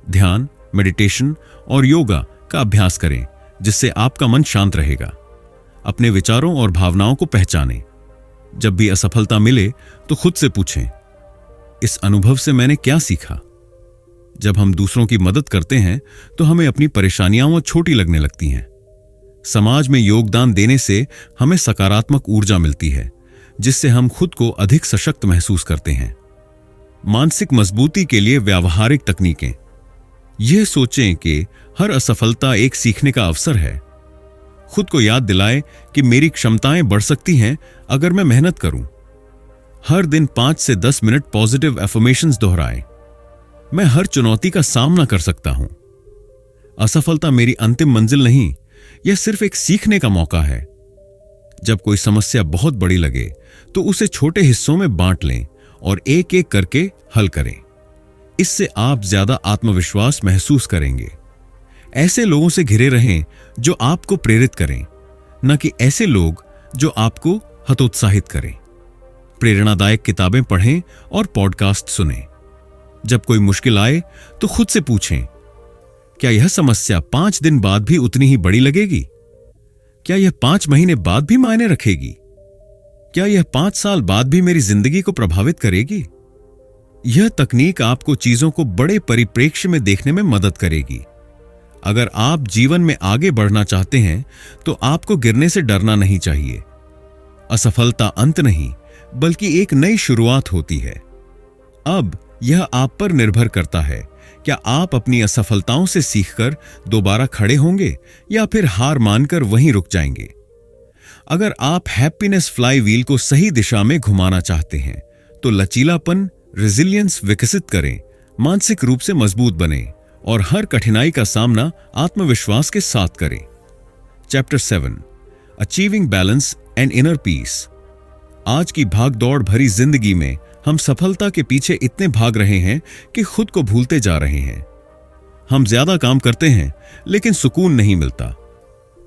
ध्यान, मेडिटेशन और योगा का अभ्यास करें, जिससे आपका मन शांत रहेगा। अपने विचारों और भावनाओं को पहचानें। जब भी असफलता मिले तो खुद से पूछें, इस अनुभव से मैंने क्या सीखा? जब हम दूसरों की मदद करते हैं तो हमें अपनी परेशानियां छोटी लगने लगती हैं। समाज में योगदान देने से हमें सकारात्मक ऊर्जा मिलती है, जिससे हम खुद को अधिक सशक्त महसूस करते हैं। मानसिक मजबूती के लिए व्यावहारिक तकनीकें। यह सोचें कि हर असफलता एक सीखने का अवसर है। खुद को याद दिलाएं कि मेरी क्षमताएं बढ़ सकती हैं अगर मैं मेहनत करूं। हर दिन 5 से 10 मिनट पॉजिटिव एफर्मेशंस दोहराएं। मैं हर चुनौती का सामना कर सकता हूं। असफलता मेरी अंतिम मंजिल नहीं, यह सिर्फ एक सीखने का मौका है। जब कोई समस्या बहुत बड़ी लगे तो उसे छोटे हिस्सों में बांट लें और एक एक करके हल करें। इससे आप ज्यादा आत्मविश्वास महसूस करेंगे। ऐसे लोगों से घिरे रहें जो आपको प्रेरित करें, न कि ऐसे लोग जो आपको हतोत्साहित करें। प्रेरणादायक किताबें पढ़ें और पॉडकास्ट सुनें। जब कोई मुश्किल आए तो खुद से पूछें, क्या यह समस्या 5 दिन बाद भी उतनी ही बड़ी लगेगी? क्या यह 5 महीने बाद भी मायने रखेगी? क्या यह 5 साल बाद भी मेरी जिंदगी को प्रभावित करेगी? यह तकनीक आपको चीजों को बड़े परिप्रेक्ष्य में देखने में मदद करेगी। अगर आप जीवन में आगे बढ़ना चाहते हैं तो आपको गिरने से डरना नहीं चाहिए। असफलता अंत नहीं, बल्कि एक नई शुरुआत होती है। अब यह आप पर निर्भर करता है, क्या आप अपनी असफलताओं से सीखकर दोबारा खड़े होंगे या फिर हार मानकर वहीं रुक जाएंगे। अगर आप हैप्पीनेस फ्लाई व्हील को सही दिशा में घुमाना चाहते हैं तो लचीलापन, रेजिलियंस विकसित करें, मानसिक रूप से मजबूत बनें और हर कठिनाई का सामना आत्मविश्वास के साथ करें। Chapter 7, achieving balance and inner peace. आज की भागदौड़ भरी जिंदगी में हम सफलता के पीछे इतने भाग रहे हैं कि खुद को भूलते जा रहे हैं। हम ज्यादा काम करते हैं लेकिन सुकून नहीं मिलता।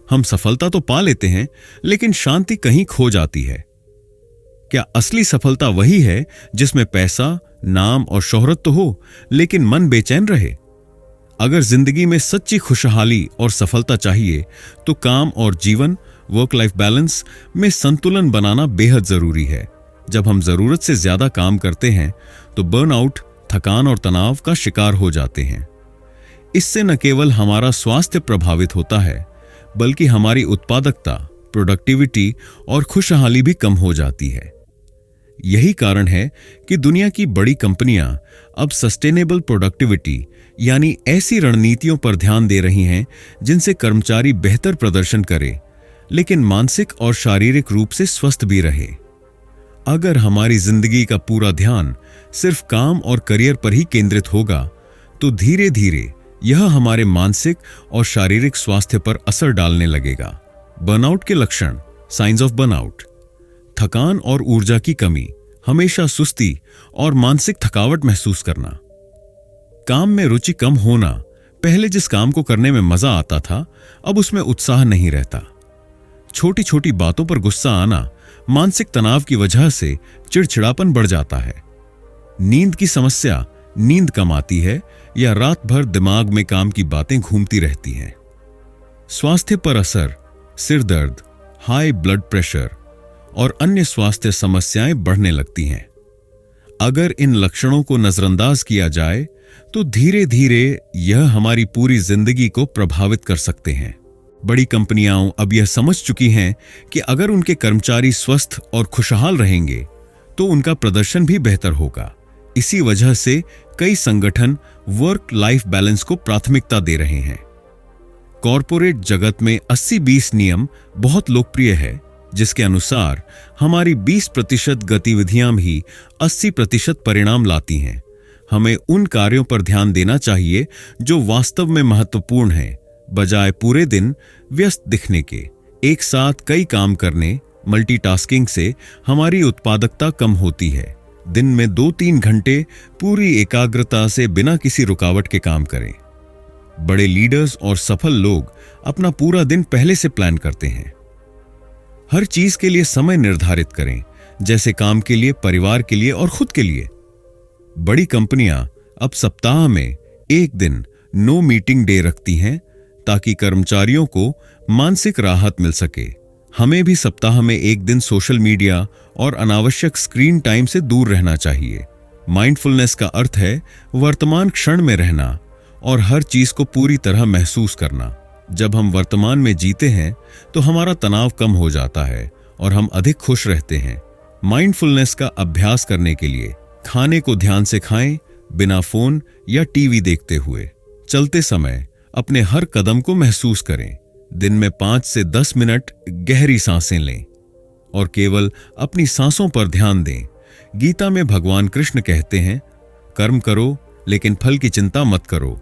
हम सफलता तो पा लेते हैं लेकिन शांति कहीं खो जाती है। क्या असली सफलता वही है जिसमें पैसा, नाम और शोहरत तो हो लेकिन मन बेचैन रहे? अगर जिंदगी में सच्ची खुशहाली और सफलता चाहिए तो काम और जीवन, वर्क लाइफ बैलेंस में संतुलन बनाना बेहद जरूरी है। जब हम जरूरत से ज्यादा काम करते हैं तो बर्नआउट, थकान और तनाव का शिकार हो जाते हैं। इससे न केवल हमारा स्वास्थ्य प्रभावित होता है, बल्कि हमारी उत्पादकता, प्रोडक्टिविटी और खुशहाली भी कम हो जाती है। यही कारण है कि दुनिया की बड़ी कंपनियां अब सस्टेनेबल प्रोडक्टिविटी यानी ऐसी रणनीतियों पर ध्यान दे रही हैं जिनसे कर्मचारी बेहतर प्रदर्शन करे लेकिन मानसिक और शारीरिक रूप से स्वस्थ भी रहे। अगर हमारी जिंदगी का पूरा ध्यान सिर्फ काम और करियर पर ही केंद्रित होगा तो धीरे धीरे यह हमारे मानसिक और शारीरिक स्वास्थ्य पर असर डालने लगेगा। बर्नआउट के लक्षण, साइंस ऑफ बर्नआउट: थकान और ऊर्जा की कमी, हमेशा सुस्ती और मानसिक थकावट महसूस करना, काम में रुचि कम होना, पहले जिस काम को करने में मजा आता था अब उसमें उत्साह नहीं रहता, छोटी छोटी बातों पर गुस्सा आना, मानसिक तनाव की वजह से चिड़चिड़ापन बढ़ जाता है, नींद की समस्या, नींद कम आती है या रात भर दिमाग में काम की बातें घूमती रहती हैं, स्वास्थ्य पर असर, सिर दर्द, हाई ब्लड प्रेशर और अन्य स्वास्थ्य समस्याएं बढ़ने लगती हैं। अगर इन लक्षणों को नजरअंदाज किया जाए तो धीरे धीरे यह हमारी पूरी जिंदगी को प्रभावित कर सकते हैं। बड़ी कंपनियां अब यह समझ चुकी हैं कि अगर उनके कर्मचारी स्वस्थ और खुशहाल रहेंगे तो उनका प्रदर्शन भी बेहतर होगा। इसी वजह से कई संगठन वर्क लाइफ बैलेंस को प्राथमिकता दे रहे हैं। कॉरपोरेट जगत में 80-20 नियम बहुत लोकप्रिय है, जिसके अनुसार हमारी 20% गतिविधियां भी 80% परिणाम लाती हैं। हमें उन कार्यों पर ध्यान देना चाहिए जो वास्तव में महत्वपूर्ण हैं, बजाय पूरे दिन व्यस्त दिखने के। एक साथ कई काम करने, मल्टीटास्किंग से हमारी उत्पादकता कम होती है। दिन में 2-3 घंटे पूरी एकाग्रता से बिना किसी रुकावट के काम करें। बड़े लीडर्स और सफल लोग अपना पूरा दिन पहले से प्लान करते हैं। हर चीज के लिए समय निर्धारित करें, जैसे काम के लिए, परिवार के लिए और खुद के लिए। बड़ी कंपनियां अब सप्ताह में एक दिन नो मीटिंग डे रखती हैं ताकि कर्मचारियों को मानसिक राहत मिल सके। हमें भी सप्ताह में एक दिन सोशल मीडिया और अनावश्यक स्क्रीन टाइम से दूर रहना चाहिए। माइंडफुलनेस का अर्थ है वर्तमान क्षण में रहना और हर चीज को पूरी तरह महसूस करना। जब हम वर्तमान में जीते हैं तो हमारा तनाव कम हो जाता है और हम अधिक खुश रहते हैं। माइंडफुलनेस का अभ्यास करने के लिए खाने को ध्यान से खाएं, बिना फोन या टीवी देखते हुए। चलते समय अपने हर कदम को महसूस करें। दिन में 5 से 10 मिनट गहरी सांसें लें और केवल अपनी सांसों पर ध्यान दें। गीता में भगवान कृष्ण कहते हैं, कर्म करो लेकिन फल की चिंता मत करो।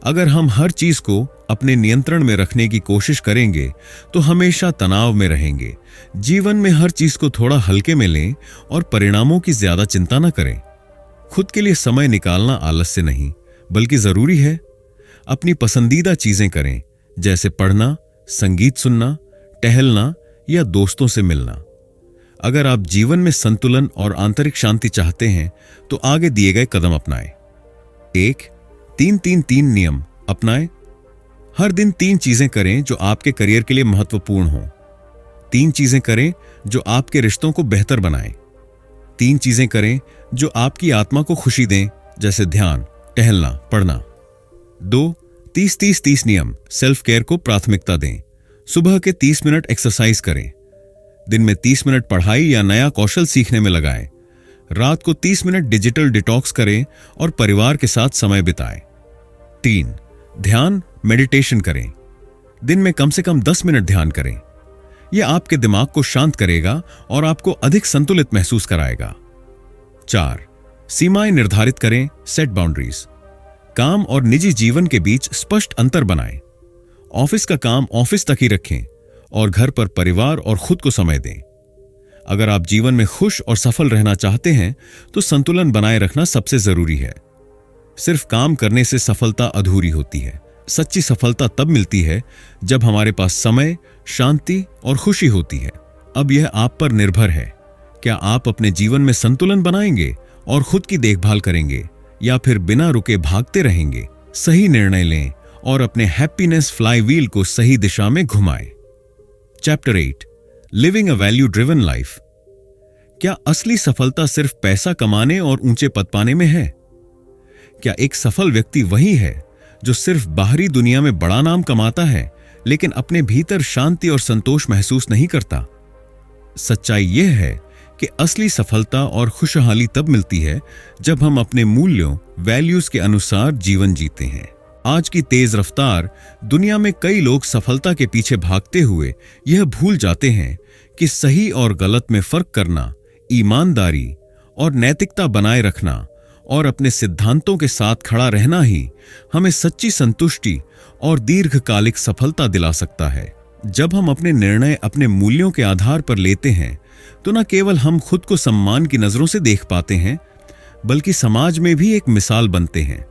अगर हम हर चीज को अपने नियंत्रण में रखने की कोशिश करेंगे तो हमेशा तनाव में रहेंगे। जीवन में हर चीज को थोड़ा हल्के में लें और परिणामों की ज्यादा चिंता न करें। खुद के लिए समय निकालना आलस्य नहीं बल्कि जरूरी है। अपनी पसंदीदा चीजें करें, जैसे पढ़ना, संगीत सुनना, टहलना या दोस्तों से मिलना। अगर आप जीवन में संतुलन और आंतरिक शांति चाहते हैं तो आगे दिए गए कदम अपनाएं। 1. 3-3-3 नियम अपनाएं। हर दिन 3 चीजें करें जो आपके करियर के लिए महत्वपूर्ण हों। 3 चीजें करें जो आपके रिश्तों को बेहतर बनाएं। 3 चीजें करें जो आपकी आत्मा को खुशी दें, जैसे ध्यान, टहलना, पढ़ना। 2. 30-30-30 नियम सेल्फ केयर को प्राथमिकता दें। सुबह के 30 मिनट एक्सरसाइज करें। दिन में 30 मिनट पढ़ाई या नया कौशल सीखने में लगाएं। रात को 30 मिनट डिजिटल डिटॉक्स करें और परिवार के साथ समय बिताएं। 3. ध्यान मेडिटेशन करें। दिन में कम से कम 10 मिनट ध्यान करें। यह आपके दिमाग को शांत करेगा और आपको अधिक संतुलित महसूस कराएगा। 4. सीमाएं निर्धारित करें, सेट बाउंड्रीज। काम और निजी जीवन के बीच स्पष्ट अंतर बनाएं। ऑफिस का काम ऑफिस तक ही रखें और घर पर परिवार और खुद को समय दें। अगर आप जीवन में खुश और सफल रहना चाहते हैं तो संतुलन बनाए रखना सबसे जरूरी है। सिर्फ काम करने से सफलता अधूरी होती है। सच्ची सफलता तब मिलती है जब हमारे पास समय, शांति और खुशी होती है। अब यह आप पर निर्भर है। क्या आप अपने जीवन में संतुलन बनाएंगे और खुद की देखभाल करेंगे या फिर बिना रुके भागते रहेंगे? सही निर्णय लें और अपने हैप्पीनेस फ्लाईव्हील को सही दिशा में घुमाएं। Chapter 8 living a value driven life. क्या असली सफलता सिर्फ पैसा कमाने और ऊंचे पद पाने में है? क्या एक सफल व्यक्ति वही है जो सिर्फ बाहरी दुनिया में बड़ा नाम कमाता है लेकिन अपने भीतर शांति और संतोष महसूस नहीं करता? सच्चाई यह है कि असली सफलता और खुशहाली तब मिलती है जब हम अपने मूल्यों, वैल्यूज के अनुसार जीवन जीते हैं। आज की तेज रफ्तार दुनिया में कई लोग सफलता के पीछे भागते हुए यह भूल जाते हैं कि सही और गलत में फर्क करना, ईमानदारी और नैतिकता बनाए रखना और अपने सिद्धांतों के साथ खड़ा रहना ही हमें सच्ची संतुष्टि और दीर्घकालिक सफलता दिला सकता है। जब हम अपने निर्णय अपने मूल्यों के आधार पर लेते हैं तो न केवल हम खुद को सम्मान की नजरों से देख पाते हैं बल्कि समाज में भी एक मिसाल बनते हैं।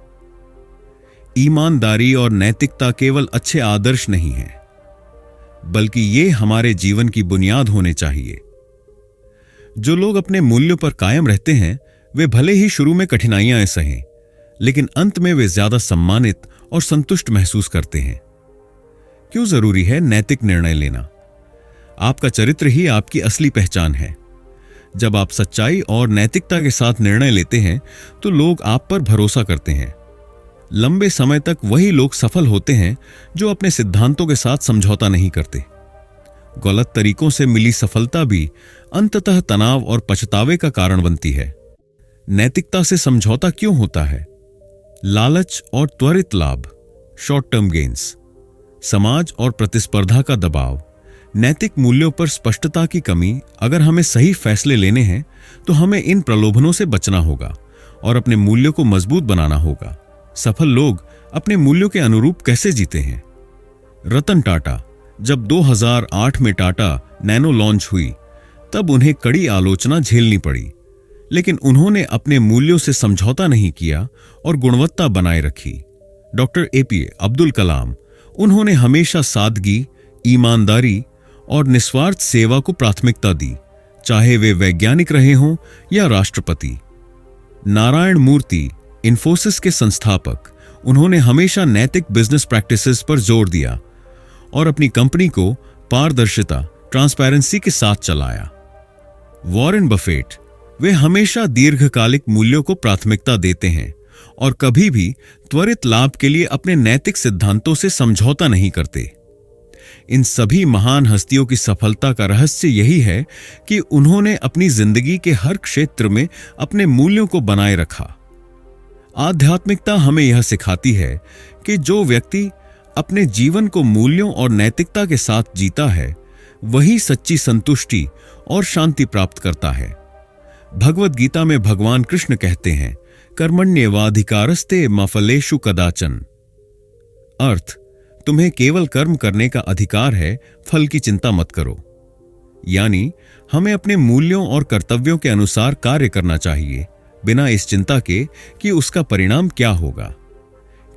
ईमानदारी और नैतिकता केवल अच्छे आदर्श नहीं हैं, बल्कि ये हमारे जीवन की बुनियाद होने चाहिए। जो लोग अपने मूल्यों पर कायम रहते हैं वे भले ही शुरू में कठिनाइयां सहें, लेकिन अंत में वे ज्यादा सम्मानित और संतुष्ट महसूस करते हैं। क्यों जरूरी है नैतिक निर्णय लेना? आपका चरित्र ही आपकी असली पहचान है। जब आप सच्चाई और नैतिकता के साथ निर्णय लेते हैं तो लोग आप पर भरोसा करते हैं। लंबे समय तक वही लोग सफल होते हैं जो अपने सिद्धांतों के साथ समझौता नहीं करते। गलत तरीकों से मिली सफलता भी अंततः तनाव और पछतावे का कारण बनती है। नैतिकता से समझौता क्यों होता है? लालच और त्वरित लाभ, शॉर्ट टर्म गेन्स, समाज और प्रतिस्पर्धा का दबाव, नैतिक मूल्यों पर स्पष्टता की कमी। अगर हमें सही फैसले लेने हैं तो हमें इन प्रलोभनों से बचना होगा और अपने मूल्यों को मजबूत बनाना होगा। सफल लोग अपने मूल्यों के अनुरूप कैसे जीते हैं? रतन टाटा जब 2008 में टाटा नैनो लॉन्च हुई तब उन्हें कड़ी आलोचना झेलनी पड़ी, लेकिन उन्होंने अपने मूल्यों से समझौता नहीं किया और गुणवत्ता बनाए रखी। डॉक्टर APJ अब्दुल कलाम, उन्होंने हमेशा सादगी, ईमानदारी और निस्वार्थ सेवा को प्राथमिकता दी, चाहे वे वैज्ञानिक रहे हों या राष्ट्रपति। नारायण मूर्ति, इन्फोसिस के संस्थापक, उन्होंने हमेशा नैतिक बिजनेस प्रैक्टिसेस पर जोर दिया और अपनी कंपनी को पारदर्शिता, ट्रांसपेरेंसी के साथ चलाया। वॉरेन बफेट, वे हमेशा दीर्घकालिक मूल्यों को प्राथमिकता देते हैं और कभी भी त्वरित लाभ के लिए अपने नैतिक सिद्धांतों से समझौता नहीं करते। इन सभी महान हस्तियों की सफलता का रहस्य यही है कि उन्होंने अपनी जिंदगी के हर क्षेत्र में अपने मूल्यों को बनाए रखा। आध्यात्मिकता हमें यह सिखाती है कि जो व्यक्ति अपने जीवन को मूल्यों और नैतिकता के साथ जीता है, वही सच्ची संतुष्टि और शांति प्राप्त करता है। भगवद गीता में भगवान कृष्ण कहते हैं, कर्मण्येवाधिकारस्ते मा फलेषु कदाचन। अर्थ, तुम्हें केवल कर्म करने का अधिकार है, फल की चिंता मत करो। यानी हमें अपने मूल्यों और कर्तव्यों के अनुसार कार्य करना चाहिए, बिना इस चिंता के कि उसका परिणाम क्या होगा।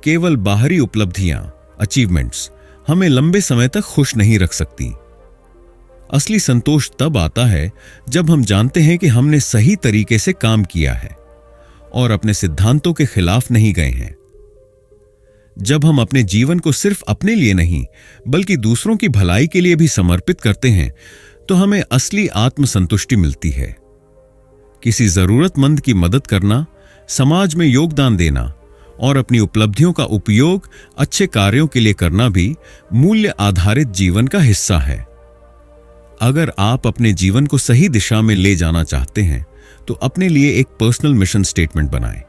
केवल बाहरी उपलब्धियां, अचीवमेंट्स, हमें लंबे समय तक खुश नहीं रख सकती। असली संतोष तब आता है जब हम जानते हैं कि हमने सही तरीके से काम किया है और अपने सिद्धांतों के खिलाफ नहीं गए हैं। जब हम अपने जीवन को सिर्फ अपने लिए नहीं बल्कि दूसरों की भलाई के लिए भी समर्पित करते हैं, तो हमें असली आत्मसंतुष्टि मिलती है। किसी जरूरतमंद की मदद करना, समाज में योगदान देना और अपनी उपलब्धियों का उपयोग अच्छे कार्यों के लिए करना भी मूल्य आधारित जीवन का हिस्सा है। अगर आप अपने जीवन को सही दिशा में ले जाना चाहते हैं, तो अपने लिए एक पर्सनल मिशन स्टेटमेंट बनाएं।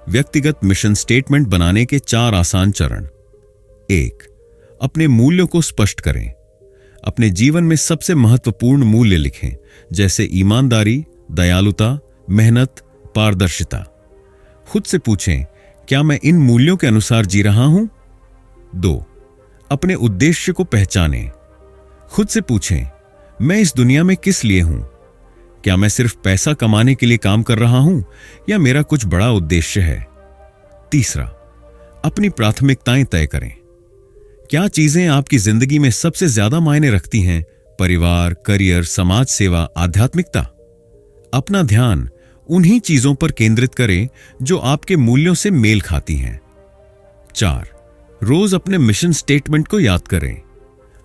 व्यक्तिगत मिशन स्टेटमेंट बनाने के 4 आसान चरण। 1. अपने मूल्यों को स्पष्ट करें। अपने जीवन में सबसे महत्वपूर्ण मूल्य लिखें, जैसे ईमानदारी, दयालुता, मेहनत, पारदर्शिता। खुद से पूछें, क्या मैं इन मूल्यों के अनुसार जी रहा हूं? 2. अपने उद्देश्य को पहचानें। खुद से पूछें, मैं इस दुनिया में किस लिए हूं? क्या मैं सिर्फ पैसा कमाने के लिए काम कर रहा हूं या मेरा कुछ बड़ा उद्देश्य है? 3. अपनी प्राथमिकताएं तय करें। क्या चीजें आपकी जिंदगी में सबसे ज्यादा मायने रखती हैं? परिवार, करियर, समाज सेवा, आध्यात्मिकता? अपना ध्यान उन्हीं चीजों पर केंद्रित करें जो आपके मूल्यों से मेल खाती हैं। 4. रोज अपने मिशन स्टेटमेंट को याद करें।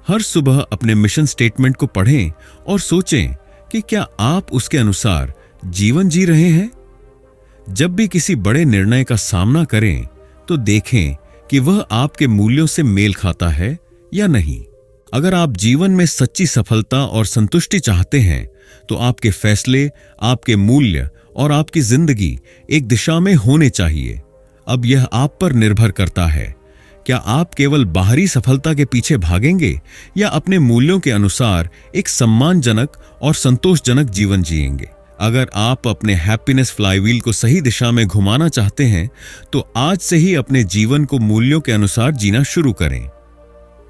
हर सुबह अपने मिशन स्टेटमेंट को पढ़ें और सोचें कि क्या आप उसके अनुसार जीवन जी रहे हैं। जब भी किसी बड़े निर्णय का सामना करें, तो देखें कि वह आपके मूल्यों से मेल खाता है या नहीं। अगर आप जीवन में सच्ची सफलता और संतुष्टि चाहते हैं, तो आपके फैसले, आपके मूल्य और आपकी जिंदगी एक दिशा में होने चाहिए। अब यह आप पर निर्भर करता है, क्या आप केवल बाहरी सफलता के पीछे भागेंगे या अपने मूल्यों के अनुसार एक सम्मानजनक और संतोषजनक जीवन जिएंगे। अगर आप अपने हैप्पीनेस फ्लाईव्हील को सही दिशा में घुमाना चाहते हैं, तो आज से ही अपने जीवन को मूल्यों के अनुसार जीना शुरू करें।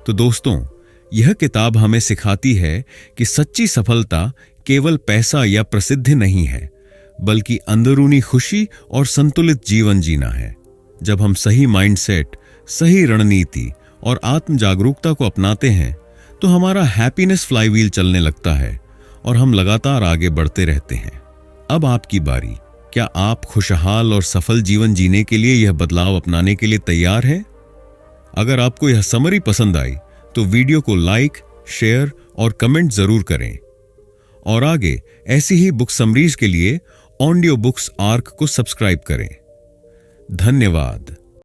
तो दोस्तों, यह किताब हमें सिखाती है कि सच्ची सफलता केवल पैसा या प्रसिद्धि नहीं है, बल्कि अंदरूनी खुशी और संतुलित जीवन जीना है। जब हम सही माइंडसेट, सही रणनीति और आत्म जागरूकता को अपनाते हैं, तो हमारा हैप्पीनेस फ्लाईव्हील चलने लगता है और हम लगातार आगे बढ़ते रहते हैं। अब आपकी बारी। क्या आप खुशहाल और सफल जीवन जीने के लिए यह बदलाव अपनाने के लिए तैयार हैं? अगर आपको यह समरी पसंद आई, तो वीडियो को लाइक, शेयर और कमेंट जरूर करें। और आगे ऐसी ही बुक समरीज के लिए ऑडियो बुक्स आर्क को सब्सक्राइब करें। धन्यवाद।